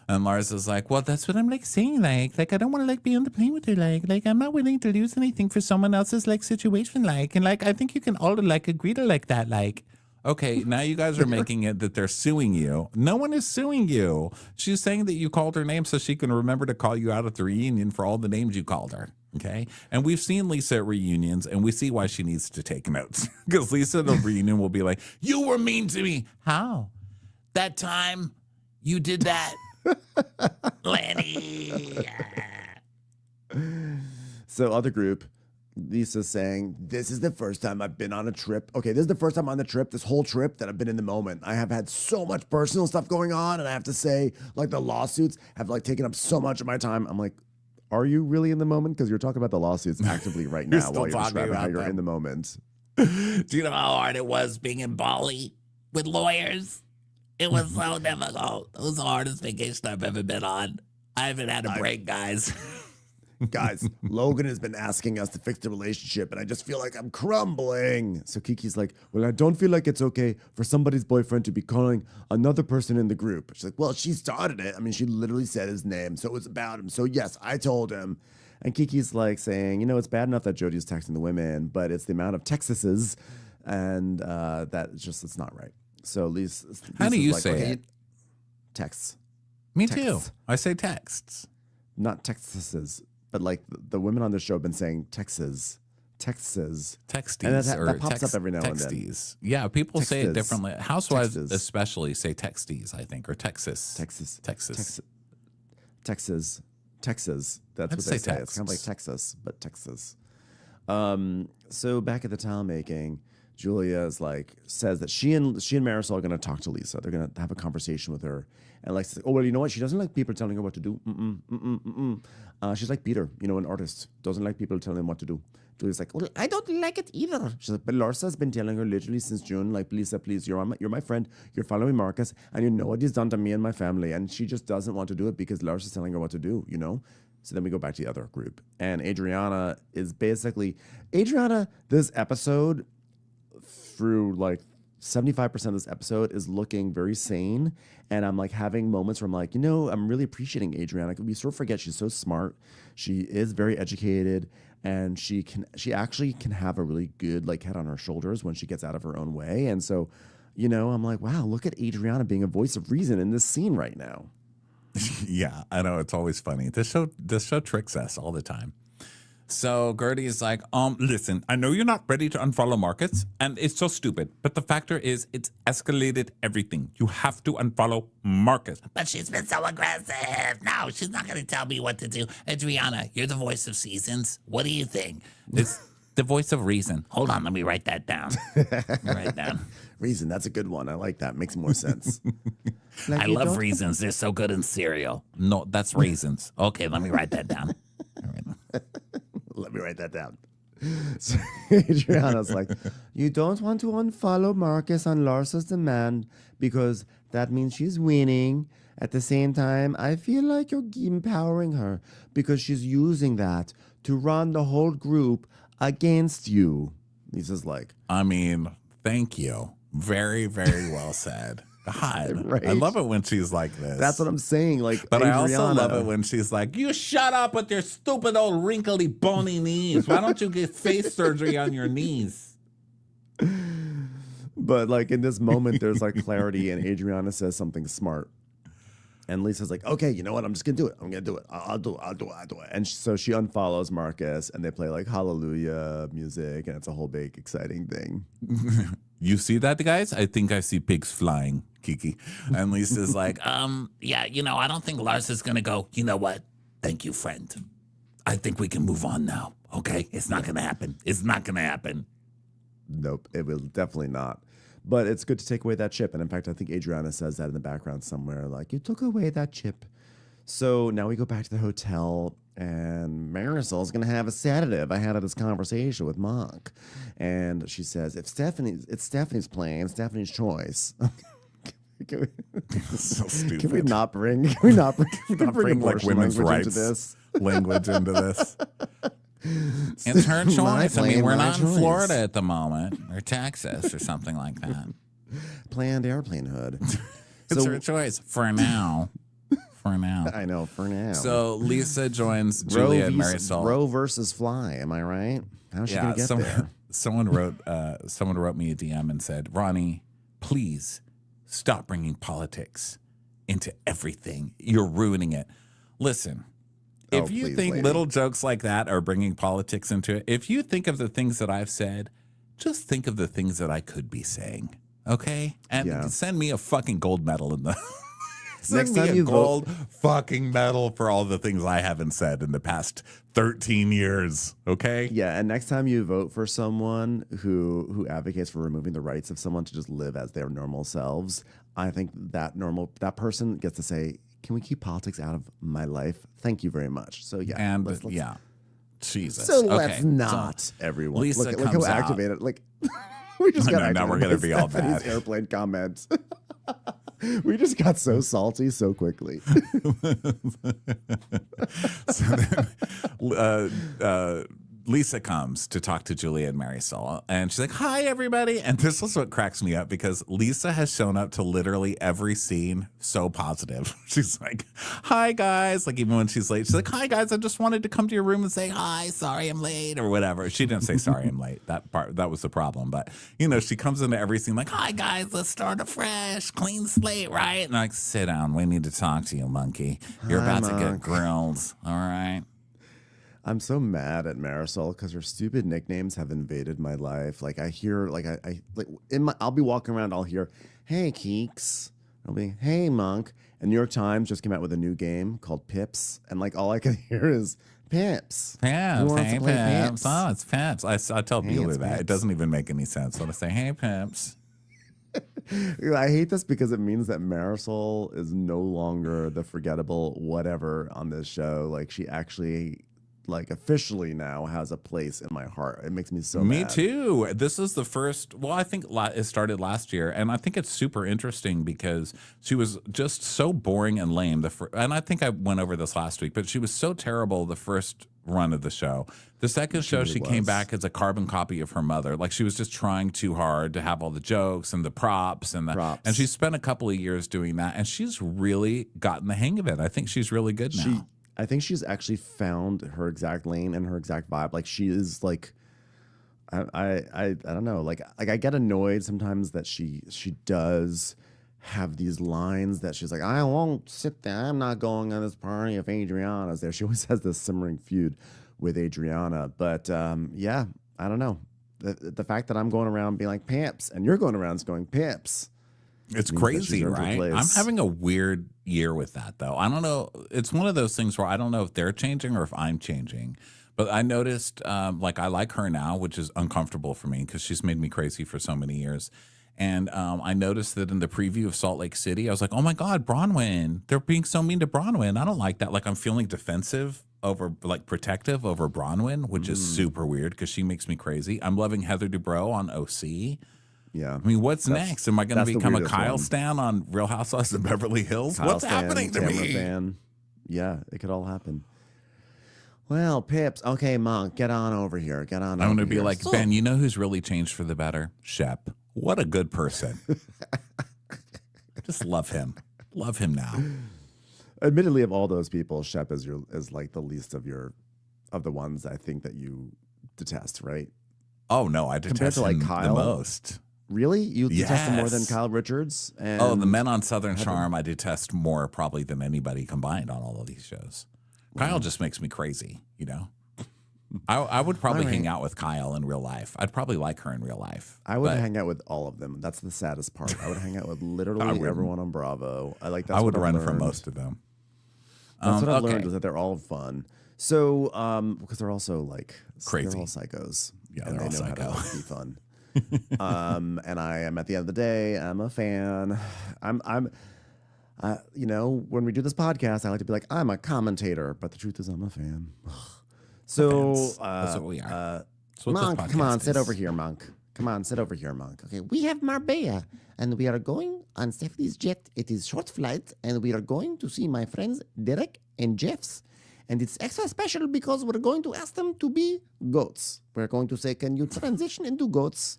And Larsa's like, well, that's what I'm saying. Like I don't want to be on the plane with her. Like I'm not willing to lose anything for someone else's situation. And I think you can all agree to that. Okay, now you guys are making it that they're suing you. No one is suing you. She's saying that you called her name so she can remember to call you out at the reunion for all the names you called her. Okay, and we've seen Lisa at reunions, and we see why she needs to take notes because Lisa at a reunion will be like, "You were mean to me. How? That time you did that." Lenny. So other group, Lisa's saying, this is the first time I've been on a trip. Okay, this is the first time on the trip, this whole trip, that I've been in the moment. I have had so much personal stuff going on, and I have to say, the lawsuits have taken up so much of my time. I'm like, are you really in the moment? Because you're talking about the lawsuits actively right now while you're describing how you're in the moment. Do you know how hard it was being in Bali with lawyers? It was so difficult. It was the hardest vacation I've ever been on. I haven't had a break, guys. Guys, Logan has been asking us to fix the relationship, and I just feel like I'm crumbling. So Kiki's like, well, I don't feel like it's okay for somebody's boyfriend to be calling another person in the group. She's like, well, she started it. I mean, she literally said his name, so it was about him. So yes, I told him. And Kiki's saying, it's bad enough that Jody's texting the women, but it's the amount of Texases, and it's not right. So Lisa's how do you say it? Texts. Me too. I say texts. Not Texases, but the women on the show have been saying Texas. Texties. And that pops up every now and then. Yeah, people say it differently. Housewives Texas. especially say texties, I think, or Texas. Texas. Texas. Texas. That's what they say. It's kind of like Texas, but Texas. So back at the tile making, Julia is says that she and Marisol are going to talk to Lisa. They're going to have a conversation with her. And Lexi's like, oh, well, you know what? She doesn't like people telling her what to do. She's like Peter, an artist. Doesn't like people telling him what to do. Julia's like, well, I don't like it either. She's like, but Larsa's been telling her literally since June, like, Lisa, please, you're my friend. You're following Marcus, and you know what he's done to me and my family. And she just doesn't want to do it because Larsa's telling her what to do, So then we go back to the other group. And Adriana, this episode, through 75% of this episode, is looking very sane. And I'm having moments where I'm I'm really appreciating Adriana. We sort of forget she's so smart. She is very educated, and she actually can have a really good head on her shoulders when she gets out of her own way. And so, I'm like, wow, look at Adriana being a voice of reason in this scene right now. Yeah, I know. It's always funny. This show tricks us all the time. So Gertie is like, listen, I know you're not ready to unfollow Marcus, and it's so stupid, but the factor is it's escalated everything. You have to unfollow Marcus. But she's been so aggressive. No, she's not going to tell me what to do. Adriana, you're the voice of seasons. What do you think? It's the voice of reason. Hold on, let me write that down. Write it down. Reason, that's a good one. I like that. Makes more sense. I love reasons. They're so good in cereal. No, that's raisins. Okay, let me write that down. Let me write that down. So Adriana's like, you don't want to unfollow Marcus on Larsa's demand because that means she's winning. At the same time, I feel like you're empowering her because she's using that to run the whole group against you. Lisa's like, I mean, thank you. Very, very well said. God, right? I love it when she's like this. That's what I'm saying. But Adriana, I also love it when she's like, you shut up with your stupid old wrinkly bony knees. Why don't you get face surgery on your knees? But in this moment, there's clarity, and Adriana says something smart. And Lisa's like, okay, you know what? I'm just going to do it. I'm going to do it. I'll do it. And so she unfollows Marcus, and they play Hallelujah music, and it's a whole big exciting thing. You see that, guys? I think I see pigs flying, Kiki. And Lisa's like, yeah, I don't think Lars is going to go, you know what? Thank you, friend. I think we can move on now, okay? It's not going to happen. It's not going to happen. Nope, it will definitely not. But it's good to take away that chip. And in fact, I think Adriana says that in the background somewhere, you took away that chip. So now we go back to the hotel, and Marisol's going to have a sedative. I had this conversation with Monk, and she says, it's Stephanie's plan, Stephanie's choice. So stupid. Can we not bring women's rights language into this? It's her choice. We're not in Florida at the moment, or Texas, or something like that. Planned airplane hood. It's her choice for now. For now. I know, for now. So Lisa joins Julia and Marisol. Roe versus Fly, am I right? How's she going to get there? Someone wrote me a DM and said, Ronnie, please stop bringing politics into everything. You're ruining it. Listen. If you think little jokes like that are bringing politics into it, if you think of the things that I've said, just think of the things that I could be saying, okay? And send me a fucking gold medal in the... Next time you gold fucking medal for all the things I haven't said in the past 13 years, okay? Yeah, and next time you vote for someone who advocates for removing the rights of someone to just live as their normal selves, I think that person gets to say, can we keep politics out of my life? Thank you very much. So yeah, and let's Jesus. So let's not, everyone. Lisa look how activated. We just got now we're gonna be all bad. Airplane comments. We just got so salty so quickly. So then, Lisa comes to talk to Julia and Marisol, and she's like, hi, everybody. And this is what cracks me up, because Lisa has shown up to literally every scene so positive. She's like, hi, guys. Even when she's late, she's like, hi, guys. I just wanted to come to your room and say hi. Sorry I'm late, or whatever. She didn't say sorry I'm late. That was the problem. But, she comes into every scene like, hi, guys. Let's start afresh. Clean slate, right? And I'm like, sit down. We need to talk to you, monkey. You're about to get grilled. All right. I'm so mad at Marisol because her stupid nicknames have invaded my life. I hear, I'll be walking around, I'll hear, hey, Keeks, I'll be, hey, Monk. And New York Times just came out with a new game called Pips. And like all I can hear is Pips. Pips. Who wants Hey, to play Pips. Pips? Oh, it's Pips. I tell Bueller that. Pips. It doesn't even make any sense. So I say, hey, Pips. I hate this because it means that Marisol is no longer the forgettable whatever on this show. Like she actually, like officially now has a place in my heart. It makes me so mad. Me too. This is the first. Well, I think it started last year, and I think it's super interesting because she was just so boring and lame. And I think I went over this last week, but she was so terrible the first run of the show. The second show, she came back as a carbon copy of her mother. Like she was just trying too hard to have all the jokes and the props and and she spent a couple of years doing that, and she's really gotten the hang of it. I think she's really good now. I think she's actually found her exact lane and her exact vibe. Like she is like, I don't know. Like I get annoyed sometimes that she does have these lines that she's like, I won't sit there. I'm not going on this party if Adriana's there. She always has this simmering feud with Adriana. But yeah, I don't know. The fact that I'm going around being like Pamps and you're going around going Pamps. It's crazy, right? I'm having a weird year with that, though. I don't know. It's one of those things where I don't know if they're changing or if I'm changing. But I noticed, like, I like her now, which is uncomfortable for me because she's made me crazy for so many years. And I noticed that in the preview of Salt Lake City, I was like, oh, my God, Bronwyn. They're being so mean to Bronwyn. I don't like that. Like, I'm feeling defensive over, like, protective over Bronwyn, which is super weird because she makes me crazy. I'm loving Heather Dubrow on OC. Yeah. I mean, what's next? Am I going to become a Kyle stan on Real Housewives of Beverly Hills? What's happening to me? Fan. Yeah, it could all happen. Well, Pips. Okay, Monk, get on over here. Get on. I'm going to be like, Ben, you know who's really changed for the better? Shep. What a good person. Just love him. Love him now. Admittedly, of all those people, Shep is like the least of the ones I think that you detest, right? Oh no, I detest him Kyle, the most. Really? You detest him more than Kyle Richards? And the men on Southern Charm I detest more probably than anybody combined on all of these shows. Kyle just makes me crazy, you know? I would probably hang out with Kyle in real life. I'd probably like her in real life. I would hang out with all of them. That's the saddest part. I would hang out with literally everyone on Bravo. I would run from most of them. That's what I've learned is that they're all fun. So, because they're also like crazy. They're all psychos. Yeah, and they're they all know psycho. how to be fun. And I am at the end of the day, I'm a fan. You know, when we do this podcast, I like to be like, I'm a commentator, but the truth is I'm a fan. So that's what we are. Monk, come on, sit over here, Monk. Come on, sit over here, Monk. Okay, we have Marbella, and we are going on Stephanie's jet. It is short flight, and we are going to see my friends Derek and Jeffs. And it's extra special because we're going to ask them to be goats. We're going to say, can you transition into goats?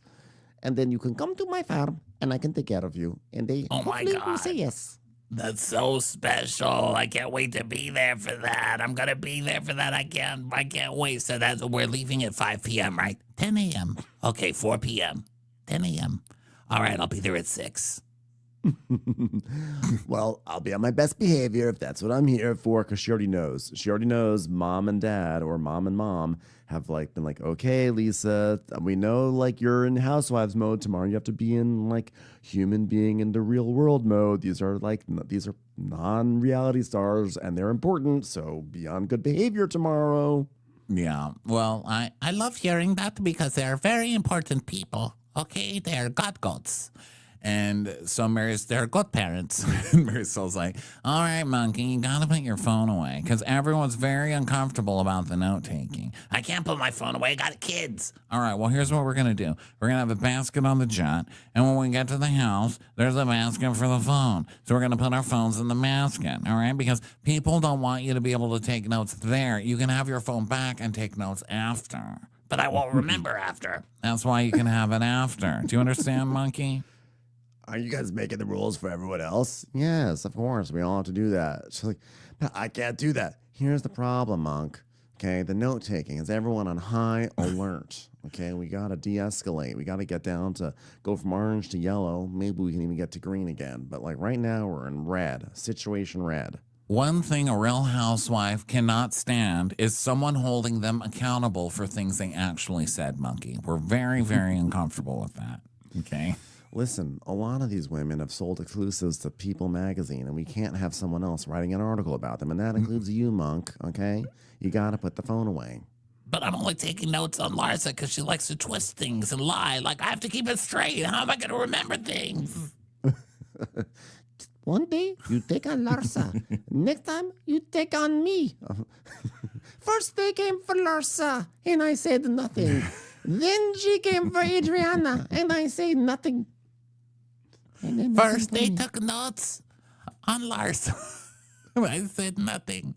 And then you can come to my farm, and I can take care of you. And they hopefully will say yes. That's so special. I can't wait to be there for that. I'm going to be there for that. I can't wait. So we're leaving at 5 p.m., right? 10 a.m. Okay, 4 p.m. 10 a.m. All right, I'll be there at 6. Well, I'll be on my best behavior if that's what I'm here for, because she already knows. She already knows mom and dad or mom and mom have like been like, okay, Lisa, we know like you're in housewives mode. Tomorrow you have to be in like human being in the real world mode. These are non-reality stars and they're important. So be on good behavior tomorrow. Yeah, well, I love hearing that because they're very important people. Okay, they're goats. And so they're godparents. And Marisol's like, all right, Monkey, you got to put your phone away because everyone's very uncomfortable about the note taking. I can't put my phone away. I got kids. All right, well, here's what we're going to do. We're going to have a basket on the jet. And when we get to the house, there's a basket for the phone. So we're going to put our phones in the basket, all right? Because people don't want you to be able to take notes there. You can have your phone back and take notes after. But I won't remember after. That's why you can have it after. Do you understand, Monkey? Are you guys making the rules for everyone else? Yes, of course. We all have to do that. She's like, but I can't do that. Here's the problem, Monk. Okay, the note taking is everyone on high alert. Okay, we got to de-escalate. We got to get down to go from orange to yellow. Maybe we can even get to green again. But like right now, we're in red, situation red. One thing a real housewife cannot stand is someone holding them accountable for things they actually said, Monkey. We're very, very uncomfortable with that. Okay. listen, a lot of these women have sold exclusives to People magazine, and we can't have someone else writing an article about them, and that includes you, Monk, okay? You got to put the phone away. But I'm only taking notes on Larsa because she likes to twist things and lie. Like, I have to keep it straight. How am I going to remember things? One day, you take on Larsa. Next time, you take on me. First, they came for Larsa, and I said nothing. Then she came for Adriana, and I said nothing. First, they took notes on Larsa. I said nothing.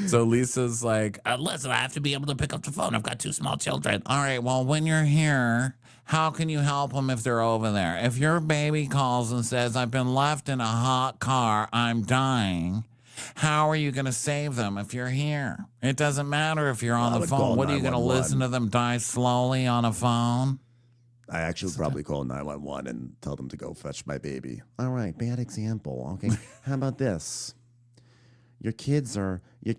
So Lisa's like, listen, I have to be able to pick up the phone. I've got 2 small children. all right, well, when you're here, how can you help them if they're over there? If your baby calls and says, I've been left in a hot car, I'm dying, how are you going to save them if you're here? It doesn't matter if you're on the phone. What are you going to listen to them die slowly on a phone? I actually would probably call 911 and tell them to go fetch my baby. All right, bad example. Okay, how about this? Your kids are at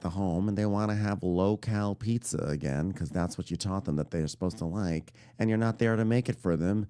the home, and they want to have low-cal pizza again because that's what you taught them that they're supposed to like, and you're not there to make it for them.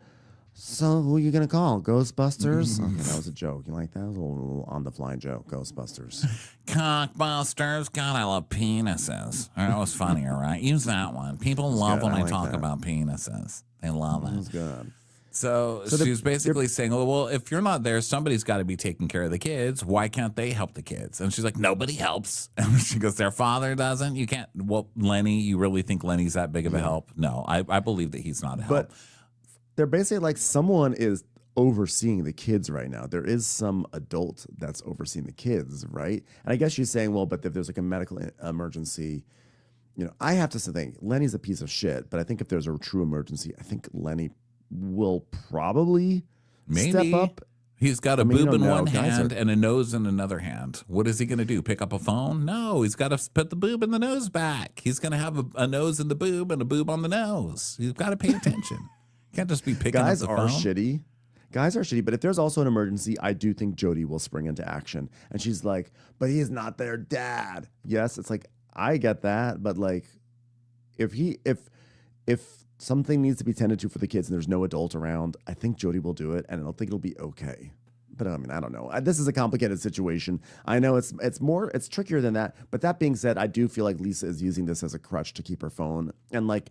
So who are you going to call? Ghostbusters? Okay, that was a joke. You like that? That was a little on-the-fly joke. Ghostbusters. Cockbusters? God, I love penises. That was funny, all right? Use that one. People love when I talk about penises. They love it. That was good. So she's basically saying, well, if you're not there, somebody's got to be taking care of the kids. Why can't they help the kids? And she's like, nobody helps. And she goes, their father doesn't? You can't. Well, Lenny, you really think Lenny's that big of a help? No, I believe that he's not a help. But they're basically like someone is overseeing the kids right now. There is some adult that's overseeing the kids, right? And I guess she's saying, well, but if there's like a medical emergency, I have to think Lenny's a piece of shit. But I think if there's a true emergency, I think Lenny will probably step up. He's got a boob in one hand and a nose in another hand. What is he going to do? Pick up a phone? No, he's got to put the boob and the nose back. He's going to have a nose in the boob and a boob on the nose. You've got to pay attention. You can't just be picking up the phone. Guys are shitty, but if there's also an emergency, I do think Jody will spring into action. And she's like, but he's not their dad. Yes, it's like, I get that, but like, if something needs to be tended to for the kids and there's no adult around, I think Jody will do it, and I don't think it'll be okay. But I mean, I don't know. This is a complicated situation. I know it's trickier than that. But that being said, I do feel like Lisa is using this as a crutch to keep her phone, and like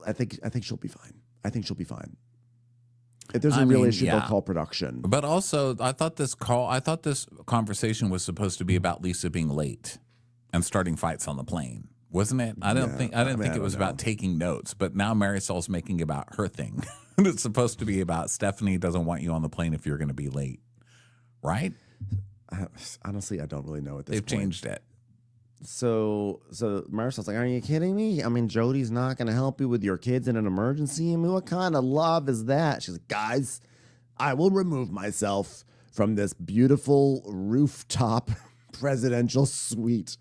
I think she'll be fine. I think she'll be fine. If there's a real issue, they'll call production. But also, I thought this conversation was supposed to be about Lisa being late and starting fights on the plane. Wasn't it? I didn't think it was about taking notes, but now Marisol's making it about her thing. And it's supposed to be about Stephanie doesn't want you on the plane if you're going to be late, right? Honestly, I don't really know at this They've point. changed it. So Marisol's like, are you kidding me? I mean, Jody's not going to help you with your kids in an emergency. I mean, what kind of love is that? She's like, guys, I will remove myself from this beautiful rooftop presidential suite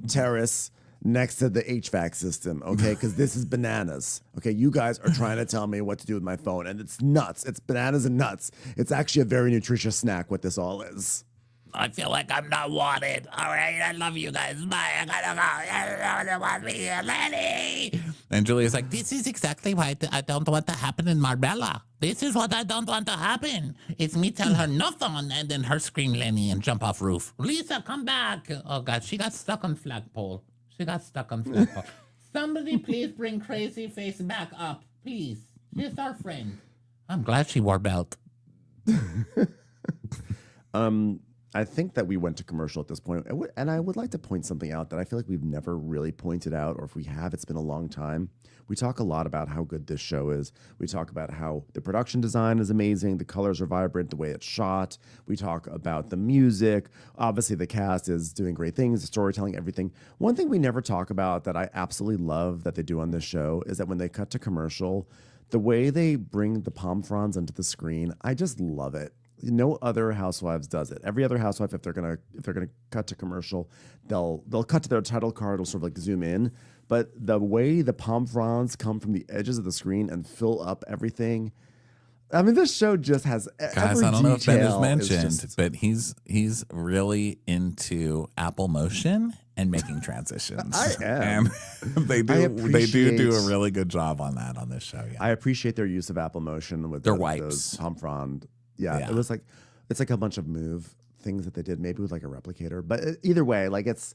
terrace next to the HVAC system, okay? Because this is bananas, okay? You guys are trying to tell me what to do with my phone, and it's nuts. It's bananas and nuts. It's actually a very nutritious snack, what this all is. I feel like I'm not wanted. All right, I love you guys. Bye. I gotta go. I don't want me here, Lenny. And Julia's like, this is exactly why I don't want to happen in Marbella. This is what I don't want to happen. It's me tell her nothing, and then her scream Lenny and jump off roof. Lisa, come back. Oh, God, she got stuck on flagpole. Somebody please bring Crazy Face back up. Please. She's our friend. I'm glad she wore belt. I think that we went to commercial at this point, and I would like to point something out that I feel like we've never really pointed out, or if we have, it's been a long time. We talk a lot about how good this show is. We talk about how the production design is amazing, the colors are vibrant, the way it's shot. We talk about the music. Obviously, the cast is doing great things, the storytelling, everything. One thing we never talk about that I absolutely love that they do on this show is that when they cut to commercial, the way they bring the palm fronds onto the screen, I just love it. No other Housewives does it. Every other housewife, if they're gonna cut to commercial, they'll cut to their title card. It'll sort of like zoom in. But the way the palm fronds come from the edges of the screen and fill up everything, I mean, this show just has guys. I don't know if Ben has mentioned, but he's really into Apple Motion and making transitions. I am. And they do a really good job on that on this show. Yeah, I appreciate their use of Apple Motion with their wipes. Those Pomfron. Yeah, it was like it's like a bunch of move things that they did, maybe with like a replicator. But either way, like it's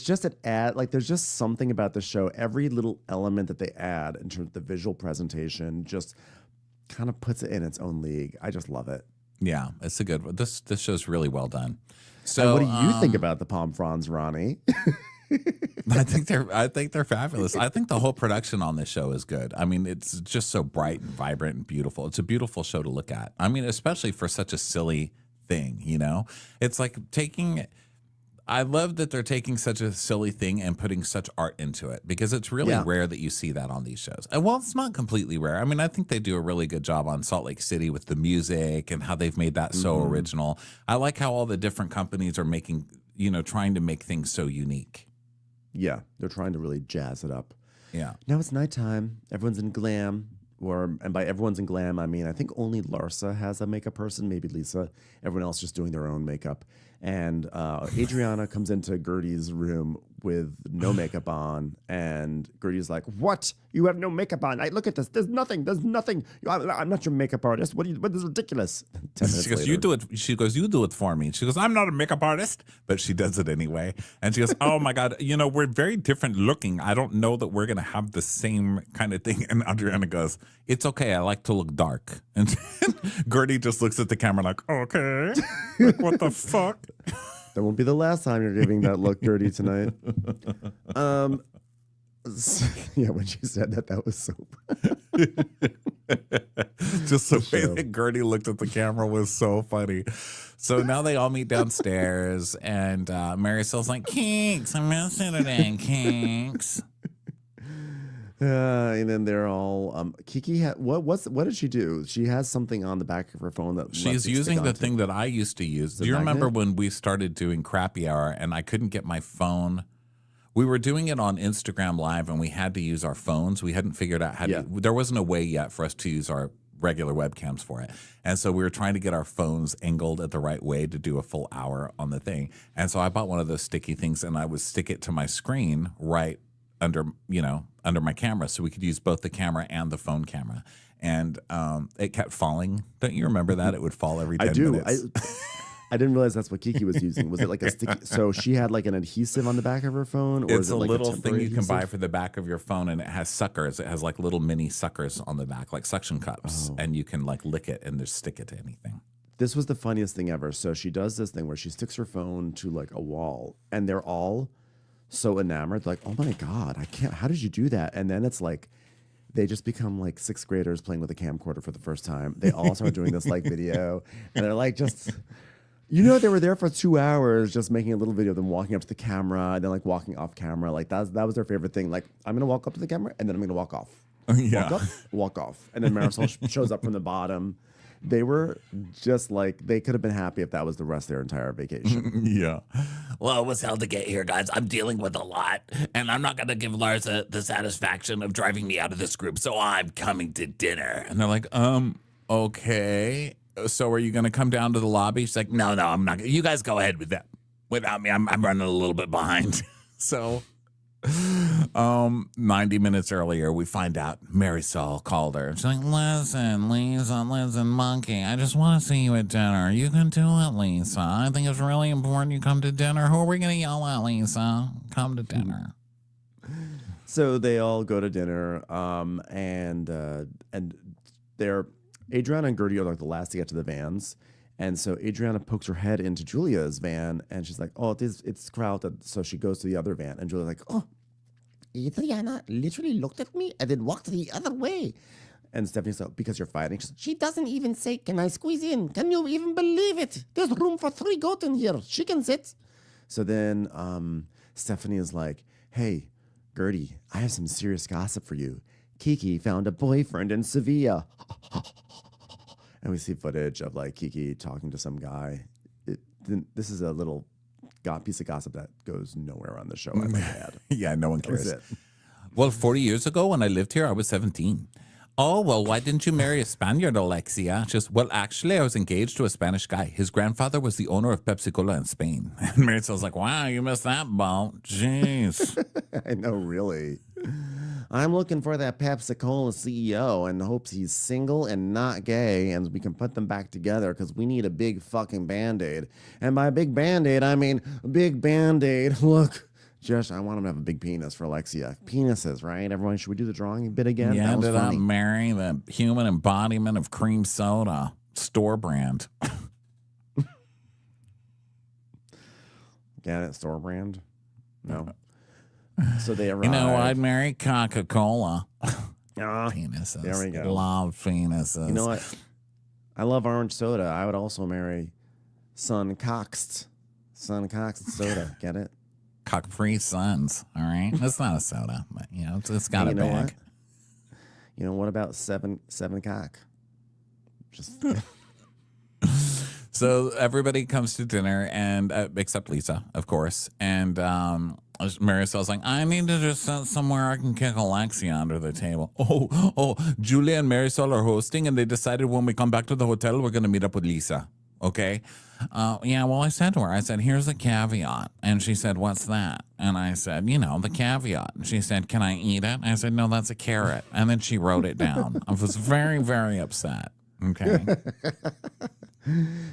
just an ad. Like there's just something about the show. Every little element that they add in terms of the visual presentation just kind of puts it in its own league. I just love it. Yeah, it's a good one. This show's really well done. So, and what do you think about the Pomfrons, Ronnie? I think they're fabulous. I think the whole production on this show is good. I mean, it's just so bright and vibrant and beautiful. It's a beautiful show to look at. I mean, especially for such a silly thing, you know? It's like I love that they're taking such a silly thing and putting such art into it, because it's really rare that you see that on these shows. And well, it's not completely rare. I mean, I think they do a really good job on Salt Lake City with the music and how they've made that so original. I like how all the different companies are making, trying to make things so unique. Yeah, they're trying to really jazz it up. Yeah. Now it's nighttime. Everyone's in glam. And by everyone's in glam, I mean, I think only Larsa has a makeup person, maybe Lisa. Everyone else just doing their own makeup. And Adriana comes into Gertie's room with no makeup on. And Gertie's like, "What? You have no makeup on? Look at this. There's nothing. I'm not your makeup artist. What is ridiculous?" 10 minutes she goes, later. "You do it." She goes, "You do it for me." She goes, "I'm not a makeup artist," but she does it anyway. And she goes, "Oh my God, we're very different looking. I don't know that we're going to have the same kind of thing." And Adriana goes, "It's okay. I like to look dark." And Gertie just looks at the camera like, "Okay, like, what the fuck?" That won't be the last time you're giving that look, Gertie, tonight. Yeah, when she said that was so. Just the way that Gertie looked at the camera was so funny. So now they all meet downstairs, and Marisol's like, "Kinks, I'm missing today, Kinks." And then they're all Kiki. What did she do? She has something on the back of her phone that she's using the thing that I used to use. Do you remember when we started doing Crappy Hour and I couldn't get my phone? We were doing it on Instagram Live and we had to use our phones. We hadn't figured out how to. There wasn't a way yet for us to use our regular webcams for it, and so we were trying to get our phones angled at the right way to do a full hour on the thing. And so I bought one of those sticky things and I would stick it to my screen right under my camera, so we could use both the camera and the phone camera. And it kept falling. Don't you remember that? It would fall every 10 minutes. I didn't realize that's what Kiki was using. Was it like a sticky? So she had like an adhesive on the back of her phone? Or it's a little thing you can buy for the back of your phone, and it has suckers. It has like little mini suckers on the back, like suction cups, and you can like lick it and just stick it to anything. This was the funniest thing ever. So she does this thing where she sticks her phone to like a wall, and they're all so enamored, like, "Oh my God, I can't, how did you do that?" And then it's like, they just become like sixth graders playing with a camcorder for the first time. They all start doing this like video, and they're like just, they were there for 2 hours just making a little video of them walking up to the camera and then like walking off camera. Like that was their favorite thing. Like, I'm going to walk up to the camera and then I'm going to walk off. Yeah. Walk up, walk off. And then Marisol shows up from the bottom. They were just like, they could have been happy if that was the rest of their entire vacation. Yeah. Well, it was hell to get here, guys. I'm dealing with a lot, and I'm not going to give Larsa the satisfaction of driving me out of this group, so I'm coming to dinner. And they're like, okay. So are you going to come down to the lobby? She's like, no, I'm not. You guys go ahead with that. Without me, I'm running a little bit behind. So 90 minutes earlier, we find out Marisol called her. She's like, "Listen, Lisa, monkey, I just want to see you at dinner. You can do it, Lisa. I think it's really important you come to dinner. Who are we going to yell at, Lisa? Come to dinner." So they all go to dinner, and they're Adriana and Gertie are like the last to get to the vans. And so Adriana pokes her head into Julia's van, and she's like, "Oh, it's crowded." So she goes to the other van, and Julia's like, "Oh, Adriana literally looked at me and then walked the other way." And Stephanie's like, "Because you're fighting." She doesn't even say, "Can I squeeze in? Can you even believe it? There's room for 3 goats in here. She can sit." So then Stephanie is like, "Hey, Gertie, I have some serious gossip for you. Kiki found a boyfriend in Sevilla." And we see footage of like Kiki talking to some guy. This is a little piece of gossip that goes nowhere on the show, I might add. Yeah, no one cares. That was it. Well, 40 years ago when I lived here, I was 17. Oh, well, why didn't you marry a Spaniard, Alexia? Just, well, actually, I was engaged to a Spanish guy. His grandfather was the owner of Pepsi Cola in Spain. And Marisol's like, wow, you missed that boat. Jeez. I know, really. I'm looking for that Pepsi Cola CEO and hopes he's single and not gay, and we can put them back together because we need a big fucking Band-Aid. And by big Band-Aid, I mean big Band-Aid. Look. Josh, I want him to have a big penis for Alexia. Penises, right? Everyone, should we do the drawing bit again? You that was ended up funny. marrying the human embodiment of cream soda, store brand. Get it? Store brand? No. So they arrived. You know, I'd marry Coca-Cola. Penises. There we go. Love penises. You know what? I love orange soda. I would also marry Sun-Coxed soda. Get it? Capri Suns, all right? It's not a soda, but, you know, it's got a bag. What? You know, what about seven cock? Just... So everybody comes to dinner, and except Lisa, of course. And Marisol's like, I need to just sit somewhere I can kick Alexia under the table. Oh, Julia and Marisol are hosting, and they decided when we come back to the hotel, we're going to meet up with Lisa. Okay. Yeah, well, I said to her, here's a caveat. And she said, what's that? And I said, you know, the caveat. And she said, can I eat it? I said, no, that's a carrot. And then she wrote it down. I was very, very upset. Okay.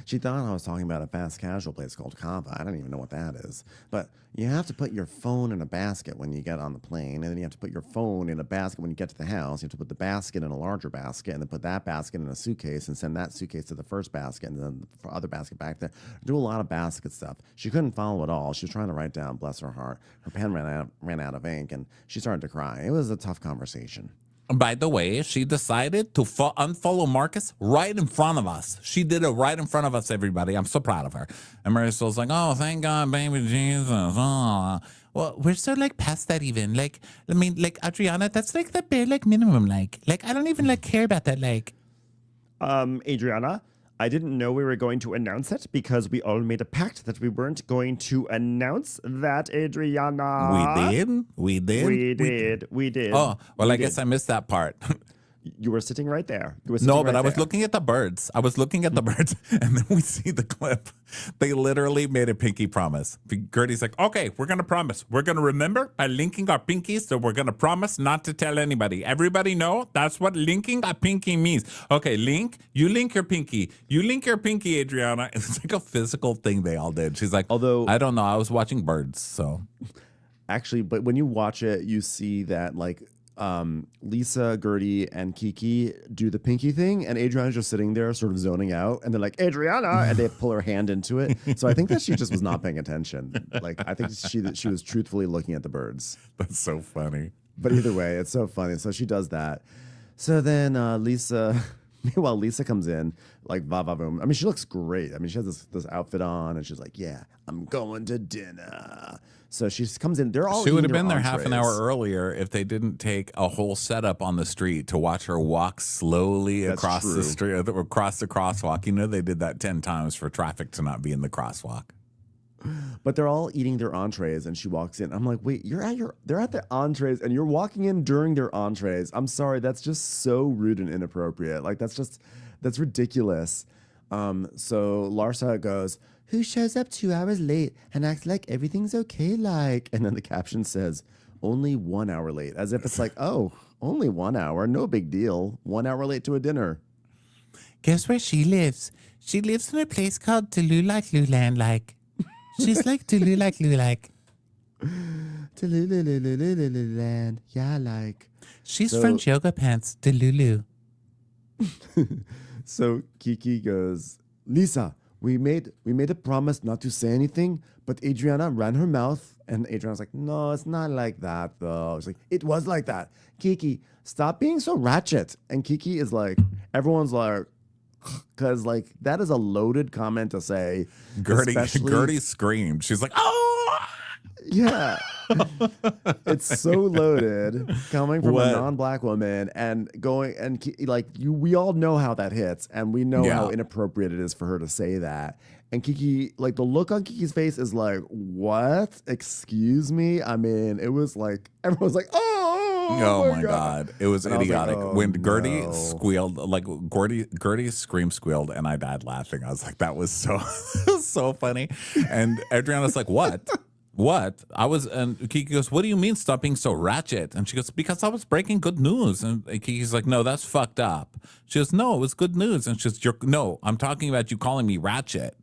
She thought I was talking about a fast casual place called Kava. I don't even know what that is. But you have to put your phone in a basket when you get on the plane, and then you have to put your phone in a basket when you get to the house. You have to put the basket in a larger basket, and then put that basket in a suitcase, and send that suitcase to the first basket, and then the other basket back there. Do a lot of basket stuff. She couldn't follow it all. She was trying to write down, bless her heart. Her pen ran out of ink, and she started to cry. It was a tough conversation. By the way, she decided to unfollow Marcus right in front of us. She did it right in front of us, everybody. I'm so proud of her. And Marisol's like, oh, thank God, baby Jesus. Oh. Well, we're so, like, past that even. Like, I mean, like, Adriana, that's, like, the bare, like, minimum, like, I don't even, like, care about that, like. Adriana, I didn't know we were going to announce it because we all made a pact that we weren't going to announce that, Adriana. We did. We did. Oh, well, I guess I missed that part. You were sitting right there. No, but I was looking at the birds. And then we see the clip. They literally made a pinky promise. Gertie's like, okay, we're going to promise. We're going to remember by linking our pinkies, so we're going to promise not to tell anybody. Everybody know that's what linking a pinky means. Okay, you link your pinky. You link your pinky, Adriana. It's like a physical thing they all did. She's like, although I don't know. I was watching birds, so. Actually, but when you watch it, you see that, like, Lisa, Gertie, and Kiki do the pinky thing, and Adriana's just sitting there sort of zoning out, and they're like, Adriana, and they pull her hand into it. So I think that she just was not paying attention. Like, I think she was truthfully looking at the birds. That's so funny. But either way, it's so funny. So she does that. So then meanwhile, Lisa comes in, like, va-va-boom. I mean, she looks great. I mean, she has this outfit on, and she's like, yeah, I'm going to dinner. So she comes in. They're all. She would have been there half an hour earlier if they didn't take a whole setup on the street to watch her walk slowly across the street, across the crosswalk. You know, they did that 10 times for traffic to not be in the crosswalk. But they're all eating their entrees, and she walks in. I'm like, wait, they're at their entrees, and you're walking in during their entrees. I'm sorry, that's just so rude and inappropriate. Like, that's ridiculous. So Larsa goes, who shows up 2 hours late and acts like everything's okay, like? And then the caption says, only 1 hour late, as if it's like, oh, only 1 hour, no big deal. 1 hour late to a dinner. Guess where she lives? She lives in a place called Luland, like. She's like Luland. Luland, yeah, like. She's French yoga pants, Delulu. So Kiki goes, Lisa, we made a promise not to say anything, but Adriana ran her mouth, and Adriana's like, no, it's not like that, though. It's like, it was like that. Kiki, stop being so ratchet. And Kiki is like, everyone's like, because, like, that is a loaded comment to say. Gertie screamed. She's like, oh! Yeah. It's so loaded coming from a non-black woman and going and we all know how that hits, and we know how inappropriate it is for her to say that. And Kiki, like, the look on Kiki's face is like, what? Excuse me? I mean, it was like, everyone's like, oh! Oh my God. It was idiotic. When Gertie squealed, like Gertie's scream squealed, and I died laughing. I was like, that was so funny. And Adriana's like, what? What? And Kiki goes, what do you mean stop being so ratchet? And she goes, because I was breaking good news. And Kiki's like, no, that's fucked up. She goes, no, it was good news. And she's, no, I'm talking about you calling me ratchet.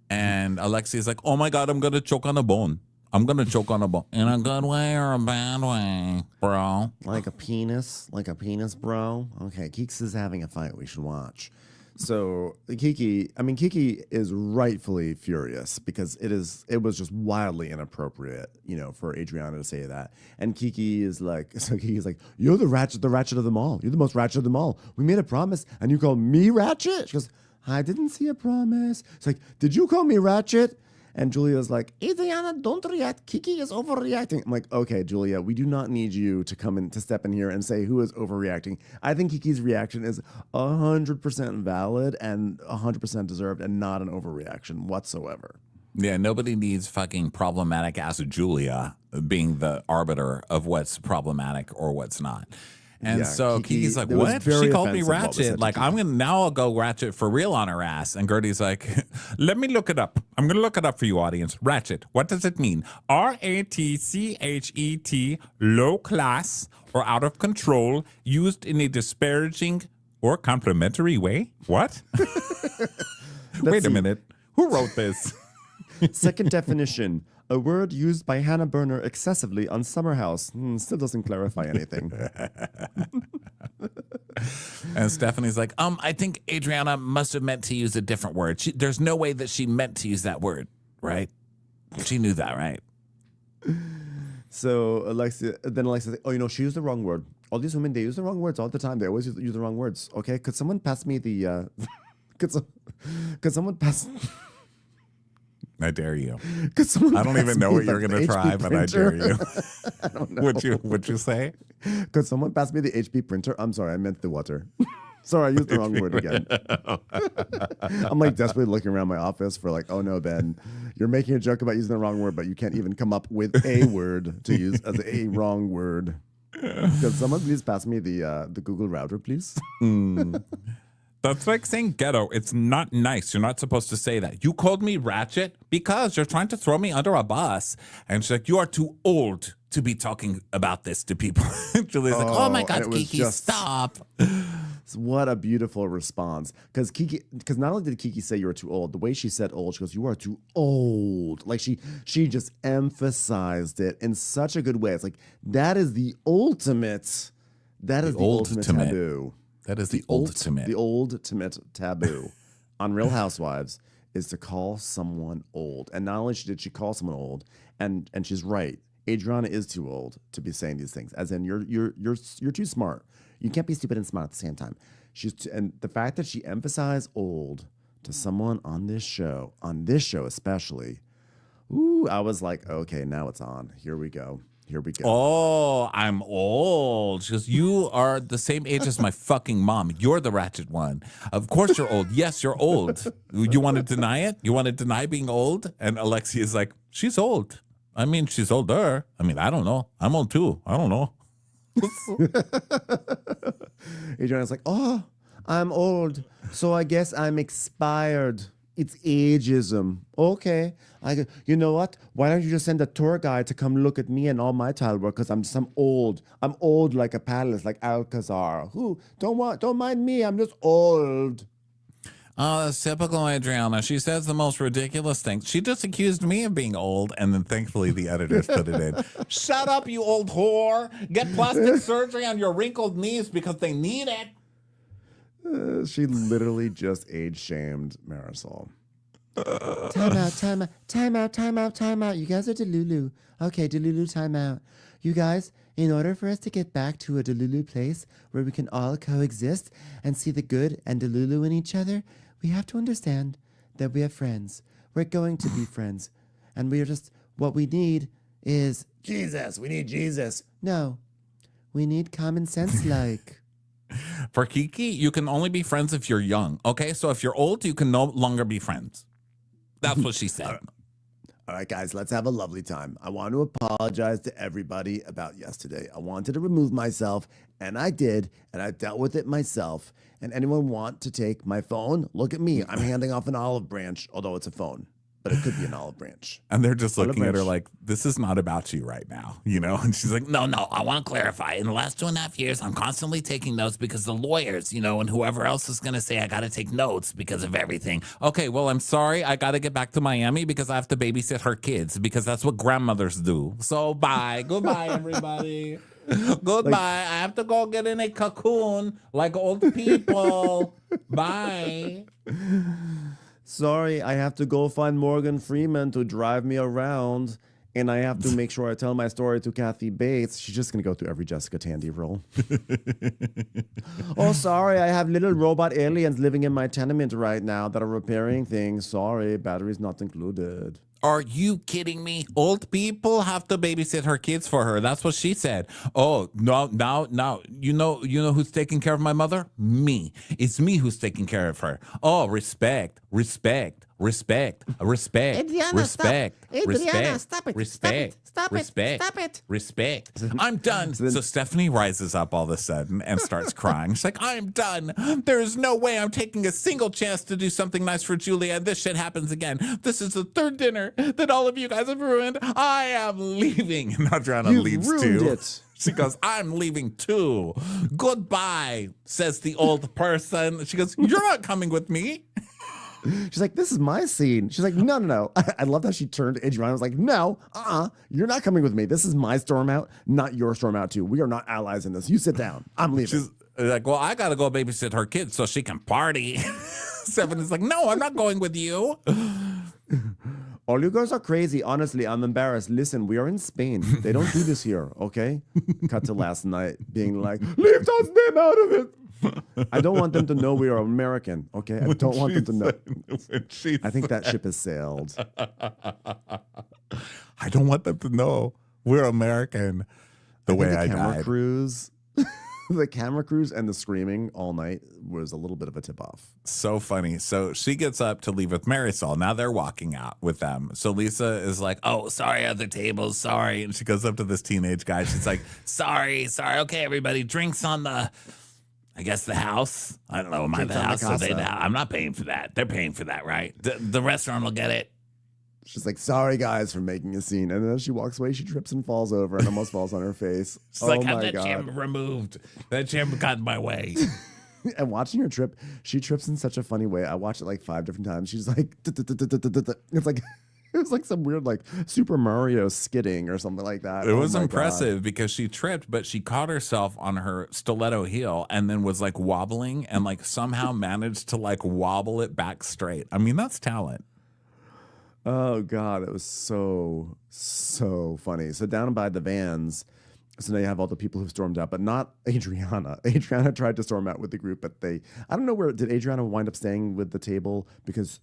And Alexia's like, oh my God, I'm going to choke on a bone. I'm going to choke on a bone. In a good way or a bad way, bro? Like a penis, bro? Okay, Keeks is having a fight we should watch. So Kiki is rightfully furious because it was just wildly inappropriate, for Adriana to say that. And Kiki's like, you're the ratchet of them all. You're the most ratchet of them all. We made a promise and you call me ratchet? She goes, I didn't see a promise. It's like, did you call me ratchet? And Julia's like, Adriana, don't react. Kiki is overreacting. I'm like, okay, Julia, we do not need you to step in here and say who is overreacting. I think Kiki's reaction is 100% valid and 100% deserved and not an overreaction whatsoever. Yeah, nobody needs fucking problematic ass Julia being the arbiter of what's problematic or what's not. And so Kiki's like, what? She called me ratchet. Like, I'll go ratchet for real on her ass. And Gertie's like, let me look it up. I'm going to look it up for you, audience. Ratchet. What does it mean? RATCHET, low class or out of control, used in a disparaging or complimentary way. What? Wait a minute. Who wrote this? Second definition. A word used by Hannah Berner excessively on Summer House. Still doesn't clarify anything. And Stephanie's like, I think Adriana must have meant to use a different word. There's no way that she meant to use that word, right? She knew that, right? So Alexia said, oh, she used the wrong word. All these women, they use the wrong words all the time. They always use the wrong words. Okay, could someone pass me the... could someone pass... I dare you. I don't even know what you're going to try, but I dare you. I don't know. Would you say? Could someone pass me the HP printer? I'm sorry, I meant the water. Sorry, I used the wrong word again. I'm like desperately looking around my office for like, oh no, Ben, you're making a joke about using the wrong word, but you can't even come up with a word to use as a wrong word. Could someone please pass me the Google router, please? That's like saying ghetto. It's not nice. You're not supposed to say that. You called me ratchet because you're trying to throw me under a bus. And she's like, you are too old to be talking about this to people. Julie's like, oh my God, Kiki, stop. What a beautiful response. Because not only did Kiki say you were too old, the way she said old, she goes, you are too old. Like she just emphasized it in such a good way. It's like, that is the ultimate taboo. That is the ultimate. The ultimate taboo on Real Housewives is to call someone old. And not only did she call someone old, and she's right, Adriana is too old to be saying these things. As in, you're too smart. You can't be stupid and smart at the same time. And the fact that she emphasized old to someone on this show especially, I was like, okay, now it's on. Here we go. Oh, I'm old. She goes, you are the same age as my fucking mom. You're the ratchet one. Of course you're old. Yes, you're old. You want to deny it? You want to deny being old? And Alexia is like, she's old. I mean, she's older. I mean, I don't know. I'm old too. I don't know. Adriana's like, oh, I'm old. So I guess I'm expired. It's ageism. Okay. I go, you know what? Why don't you just send a tour guide to come look at me and all my tile work? Because I'm old. I'm old like a palace, like Alcazar. Don't mind me. I'm just old. Oh, that's typical Adriana. She says the most ridiculous things. She just accused me of being old, and then thankfully the editors put it in. Shut up, you old whore. Get plastic surgery on your wrinkled knees because they need it. She literally just age-shamed Marisol. Time out. You guys are Delulu. Okay, Delulu, time out. You guys, in order for us to get back to a Delulu place where we can all coexist and see the good and Delulu in each other, we have to understand that we have friends. We're going to be friends. And we are just, what we need is Jesus. We need Jesus. No, we need common sense like. For Kiki, you can only be friends if you're young. Okay, so if you're old, you can no longer be friends. That's what she said. All right, guys, let's have a lovely time. I want to apologize to everybody about yesterday. I wanted to remove myself, and I did, and I dealt with it myself. And anyone want to take my phone? Look at me. I'm handing off an olive branch, although it's a phone. But it could be an olive branch. And they're just looking at her like, this is not about you right now, you know? And she's like, no, I want to clarify. In the last 2.5 years, I'm constantly taking notes because the lawyers, you know, and whoever else is going to say I got to take notes because of everything. Okay, well, I'm sorry. I got to get back to Miami because I have to babysit her kids because that's what grandmothers do. So bye. Goodbye, everybody. Goodbye. I have to go get in a cocoon like old people. Bye. Sorry, I have to go find Morgan Freeman to drive me around, and I have to make sure I tell my story to Kathy Bates. She's just going to go through every Jessica Tandy role. Oh, sorry, I have little robot aliens living in my tenement right now that are repairing things. Sorry, batteries not included. Are you kidding me? Old people have to babysit her kids for her. That's what she said. Oh, no. You know who's taking care of my mother? Me. It's me who's taking care of her. Oh, respect. Adriana, stop it. Respect. I'm done. So Stephanie rises up all of a sudden and starts crying. She's like, I'm done. There's no way I'm taking a single chance to do something nice for Julia, and this shit happens again. This is the third dinner that all of you guys have ruined. I am leaving. And Adriana leaves too. She goes, I'm leaving too. Goodbye, says the old person. She goes, you're not coming with me. She's like, this is my scene. She's like, no. I loved how she turned to Adriana. I was like, no, you're not coming with me. This is my storm out, not your storm out too. We are not allies in this. You sit down. I'm leaving. She's like, well, I got to go babysit her kids so she can party. Seven is like, no, I'm not going with you. All you girls are crazy. Honestly, I'm embarrassed. Listen, we are in Spain. They don't do this here, okay? Cut to last night being like, leave those name out of it. I don't want them to know we are American, okay? I don't want them to know. I think that ship has sailed. I don't want them to know we're American the way I died. The camera crews and the screaming all night was a little bit of a tip-off. So funny. So she gets up to leave with Marisol. Now they're walking out with them. So Lisa is like, oh, sorry, other tables, sorry. And she goes up to this teenage guy. She's like, sorry. Okay, everybody, drinks on the... I guess the house. I don't know. Am I the house? I'm not paying for that. They're paying for that, right? The restaurant will get it. She's like, sorry, guys, for making a scene. And then as she walks away, she trips and falls over and almost falls on her face. She's like, have that chair removed. That chair got in my way. And watching her trip, she trips in such a funny way. I watched it like 5 different times. She's like, it's like... It was like some weird, like Super Mario skidding or something like that. It was impressive because she tripped, but she caught herself on her stiletto heel and then was like wobbling and like somehow managed to like wobble it back straight. I mean, that's talent. Oh God, it was so funny. So down by the vans, so now you have all the people who stormed out, but not Adriana. Adriana tried to storm out with the group, but I don't know where, did Adriana wind up staying with the table because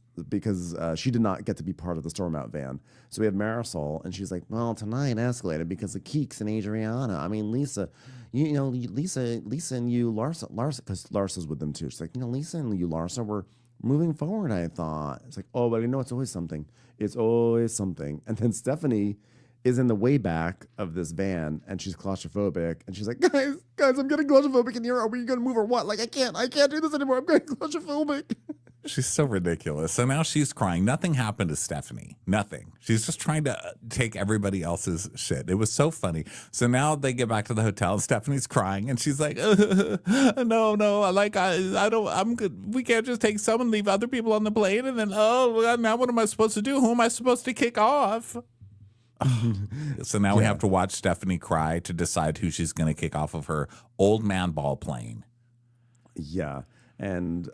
she did not get to be part of the storm out van. So we have Marisol, and she's like, well, tonight escalated because of Keeks and Adriana. I mean, Lisa, Lisa and you, Larsa, because Larsa's with them too. She's like, Lisa and you, Larsa, were moving forward, I thought. It's like, oh, but it's always something. It's always something. And then Stephanie is in the way back of this van, and she's claustrophobic, and she's like, guys, I'm getting claustrophobic in here. Are we going to move or what? Like, I can't do this anymore. I'm getting claustrophobic. She's so ridiculous. So now she's crying. Nothing happened to Stephanie. Nothing. She's just trying to take everybody else's shit. It was so funny. So now they get back to the hotel, and Stephanie's crying, and she's like, no, I'm good. We can't just take some and leave other people on the plane, and then, oh, now what am I supposed to do? Who am I supposed to kick off? So now we have to watch Stephanie cry to decide who she's going to kick off of her old man ball plane. Yeah. And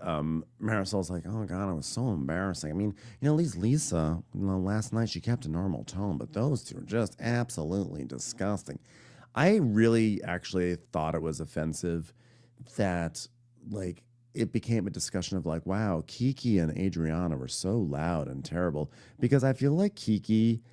Marisol's like, oh, God, it was so embarrassing. I mean, at least Lisa, last night she kept a normal tone, but those two are just absolutely disgusting. I really actually thought it was offensive that, like, it became a discussion of like, wow, Kiki and Adriana were so loud and terrible. Because I feel like Kiki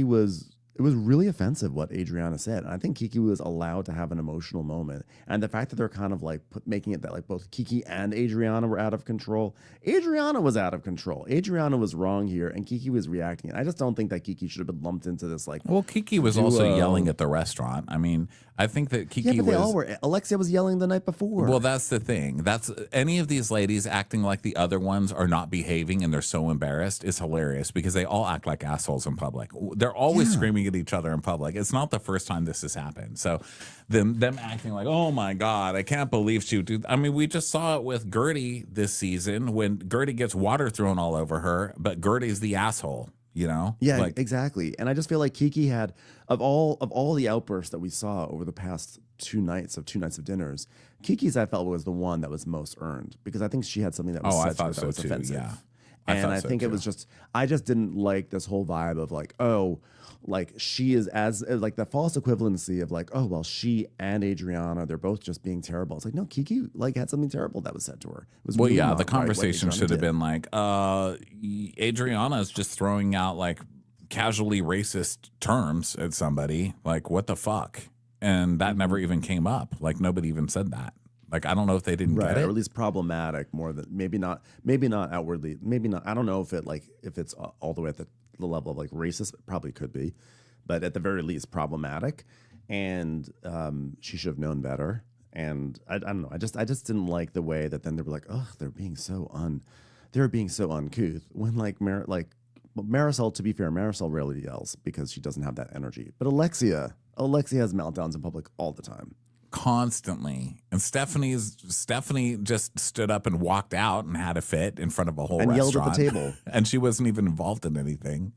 was it was really offensive what Adriana said. And I think Kiki was allowed to have an emotional moment. And the fact that they're kind of like making it that like both Kiki and Adriana were out of control. Adriana was out of control. Adriana was wrong here, and Kiki was reacting. And I just don't think that Kiki should have been lumped into this like. Well, Kiki was also yelling at the restaurant. I mean, I think that Kiki but they all were. Alexia was yelling the night before. Well, that's the thing. That's any of these ladies acting like the other ones are not behaving and they're so embarrassed is hilarious because they all act like assholes in public. They're always screaming at each other in public. It's not the first time this has happened. So them acting like, oh my God, I can't believe she would do. I mean, we just saw it with Gertie this season when Gertie gets water thrown all over her, but Gertie's the asshole. You know? Yeah, like, exactly. And I just feel like Kiki had of all the outbursts that we saw over the past two nights of dinners, Kiki's I felt was the one that was most earned because I think she had something that was said to her that was offensive. Yeah. I think it was just I just didn't like this whole vibe of like, oh, like she is as like the false equivalency of like, oh well, she and Adriana, they're both just being terrible. It's like, no, Kiki like had something terrible that was said to her. It was well, really yeah, not the right conversation what should have Adriana been like, Adriana is just throwing out like casually racist terms at somebody. Like, what the fuck? And that never even came up. Like nobody even said that. Like, I don't know if they didn't get it. Or at least problematic more than maybe not outwardly. Maybe not. I don't know if it's all the way at the level of like racist. It probably could be, but at the very least problematic. And she should have known better. And I don't know. I just didn't like the way that then they were like, oh, they're being so uncouth when like Marisol, to be fair, Marisol rarely yells because she doesn't have that energy. But Alexia has meltdowns in public all the time. Constantly. And Stephanie just stood up and walked out and had a fit in front of a whole and restaurant. yelled at the table. And she wasn't even involved in anything.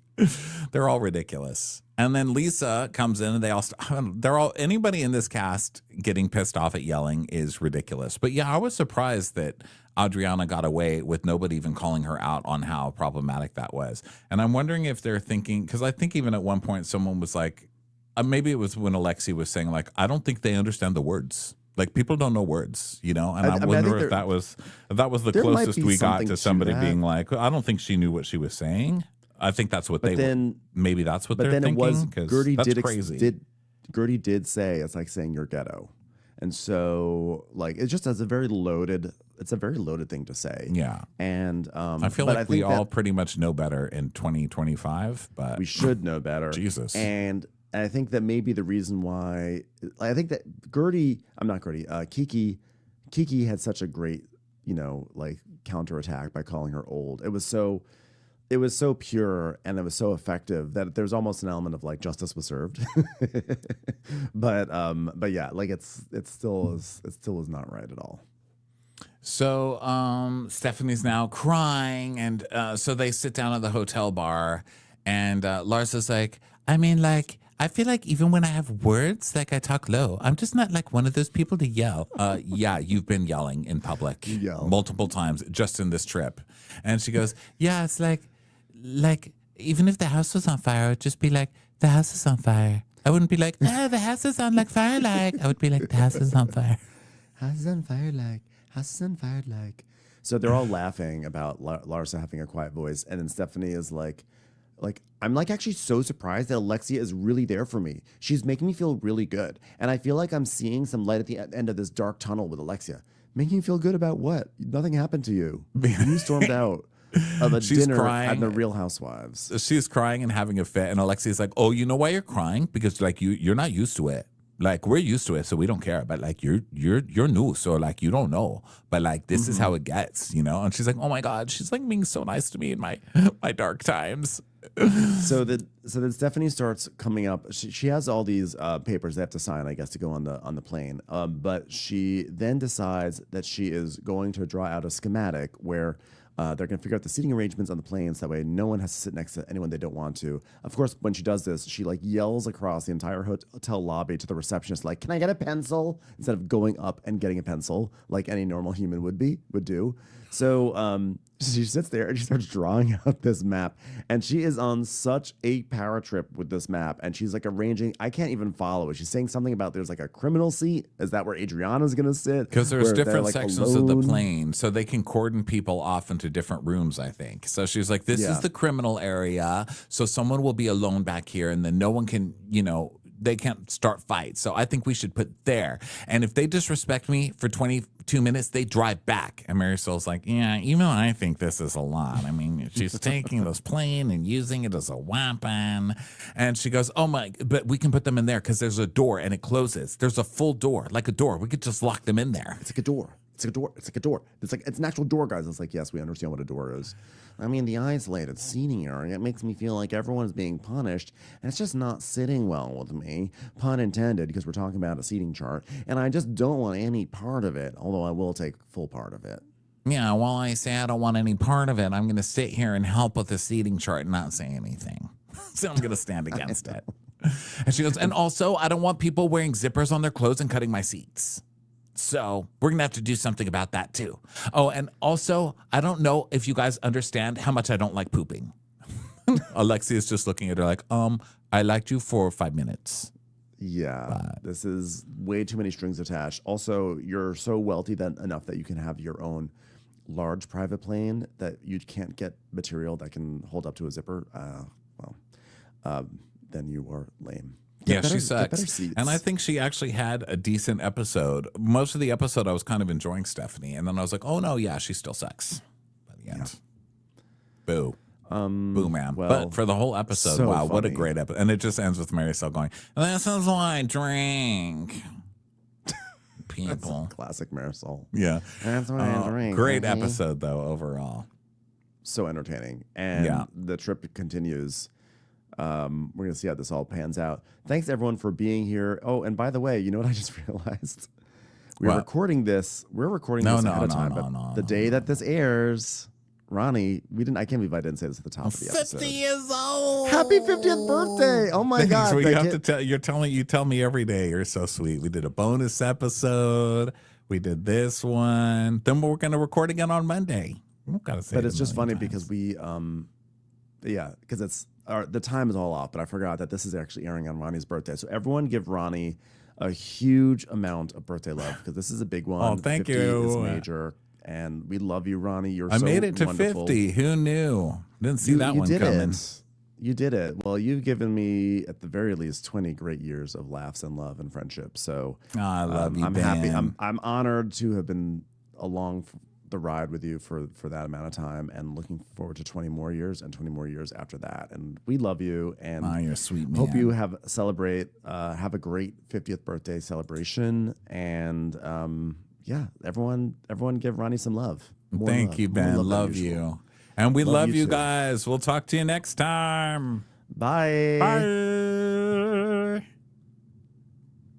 They're all ridiculous. And then Lisa comes in and anybody in this cast getting pissed off at yelling is ridiculous. But yeah, I was surprised that Adriana got away with nobody even calling her out on how problematic that was. And I'm wondering if they're thinking, because I think even at one point someone was like, maybe it was when Alexi was saying like, I don't think they understand the words. Like people don't know words, you know? And I wonder if that was the closest we got to somebody being like, I don't think she knew what she was saying. I think that's what maybe that's what they're thinking. But then it was, Gertie did say, it's like saying you're ghetto. And so like, it just has a very loaded thing to say. Yeah. And I feel like we all pretty much know better in 2025, but we should know better. Jesus. And I think that maybe the reason why I think that Kiki had such a great, like counterattack by calling her old. It was so pure and it was so effective that there's almost an element of like justice was served. but yeah, like it still is not right at all. So Stephanie's now crying, and so they sit down at the hotel bar, and Larsa's like, I mean, like, I feel like even when I have words, like I talk low. I'm just not like one of those people to yell. Yeah, you've been yelling in public multiple times just in this trip. And she goes, yeah, it's like even if the house was on fire, I would just be like, the house is on fire. I wouldn't be like, the house is on like fire like. I would be like, the house is on fire. House is on fire like. House is on fire like. So they're all laughing about Larsa having a quiet voice. And then Stephanie is like, I'm like actually so surprised that Alexia is really there for me. She's making me feel really good. And I feel like I'm seeing some light at the end of this dark tunnel with Alexia. Making you feel good about what? Nothing happened to you. You stormed out of a dinner at the Real Housewives. She's crying and having a fit. And Alexia's like, oh, you know why you're crying? Because like you're not used to it. Like we're used to it, so we don't care. But like you're new, so like you don't know. But like this is how it gets, you know. And she's like, oh my God, she's like being so nice to me in my dark times. So then Stephanie starts coming up. She has all these papers they have to sign, I guess, to go on the plane. But she then decides that she is going to draw out a schematic where they're going to figure out the seating arrangements on the planes. That way no one has to sit next to anyone they don't want to. Of course, when she does this, she like yells across the entire hotel lobby to the receptionist, like, can I get a pencil? Instead of going up and getting a pencil like any normal human would do. So she sits there and she starts drawing out this map, and she is on such a power trip with this map, and she's like arranging. I can't even follow it. She's saying something about there's like a criminal seat. Is that where Adriana's gonna sit? Because there's different like sections of the plane, so they can cordon people off into different rooms, I think. So she's like, this is the criminal area, so someone will be alone back here, and then no one can, they can't start fights. So I think we should put there. And if they disrespect me for 22 minutes, they drive back. And Marisol's like, yeah, even I think this is a lot. I mean, she's taking this plane and using it as a weapon. And she goes, oh my, but we can put them in there because there's a door and it closes. There's a full door, like a door. We could just lock them in there. It's like a door. It's like a door. It's like a door. It's an actual door, guys. It's like, yes, we understand what a door is. I mean, the isolated seating area, it makes me feel like everyone's being punished, and it's just not sitting well with me. Pun intended, because we're talking about a seating chart, and I just don't want any part of it, although I will take full part of it. Yeah, while I say I don't want any part of it, I'm going to sit here and help with the seating chart and not say anything. So I'm going to stand against it. And she goes, and also, I don't want people wearing zippers on their clothes and cutting my seats. So we're going to have to do something about that, too. Oh, and also, I don't know if you guys understand how much I don't like pooping. Alexia's just looking at her like, I liked you for 5 minutes. Yeah, this is way too many strings attached. Also, you're so wealthy enough that you can have your own large private plane that you can't get material that can hold up to a zipper. Then you are lame. She sucks. And I think she actually had a decent episode. Most of the episode, I was kind of enjoying Stephanie. And then I was like, oh, no, yeah, she still sucks by the end. Boo. Boo, man. Well, but for the whole episode, so wow, funny. What a great episode. And it just ends with Marisol going, this is why I drink. People. Classic Marisol. Yeah. That's why I drink. Great episode, though, overall. So entertaining. And the trip continues. We're going to see how this all pans out. Thanks, everyone, for being here. Oh, and by the way, you know what I just realized? We're recording this ahead of time. But the day that this airs, Ronnie, I can't believe I didn't say this at the top of the episode. 50 years old. Happy 50th birthday. Oh, my God. So you tell me every day. You're so sweet. We did a bonus episode. We did this one. Then we're going to record again on Monday. But it's just funny because because it's, the time is all off, but I forgot that this is actually airing on Ronnie's birthday. So everyone give Ronnie a huge amount of birthday love because this is a big one. Oh, thank 50 you. It's major. And we love you, Ronnie. You're I so made it to wonderful. 50. Who knew? Didn't see that one coming. You did it. Well, you've given me, at the very least, 20 great years of laughs and love and friendship. So I love you, I'm Ben. happy. I'm honored to have been along the ride with you for that amount of time, and looking forward to 20 more years and 20 more years after that. And we love you, and you're a sweet man. Hope you have a great 50th birthday celebration. And everyone give Ronnie some love. Thank you, Ben. Love you. And we love you guys. We'll talk to you next time. Bye. Bye.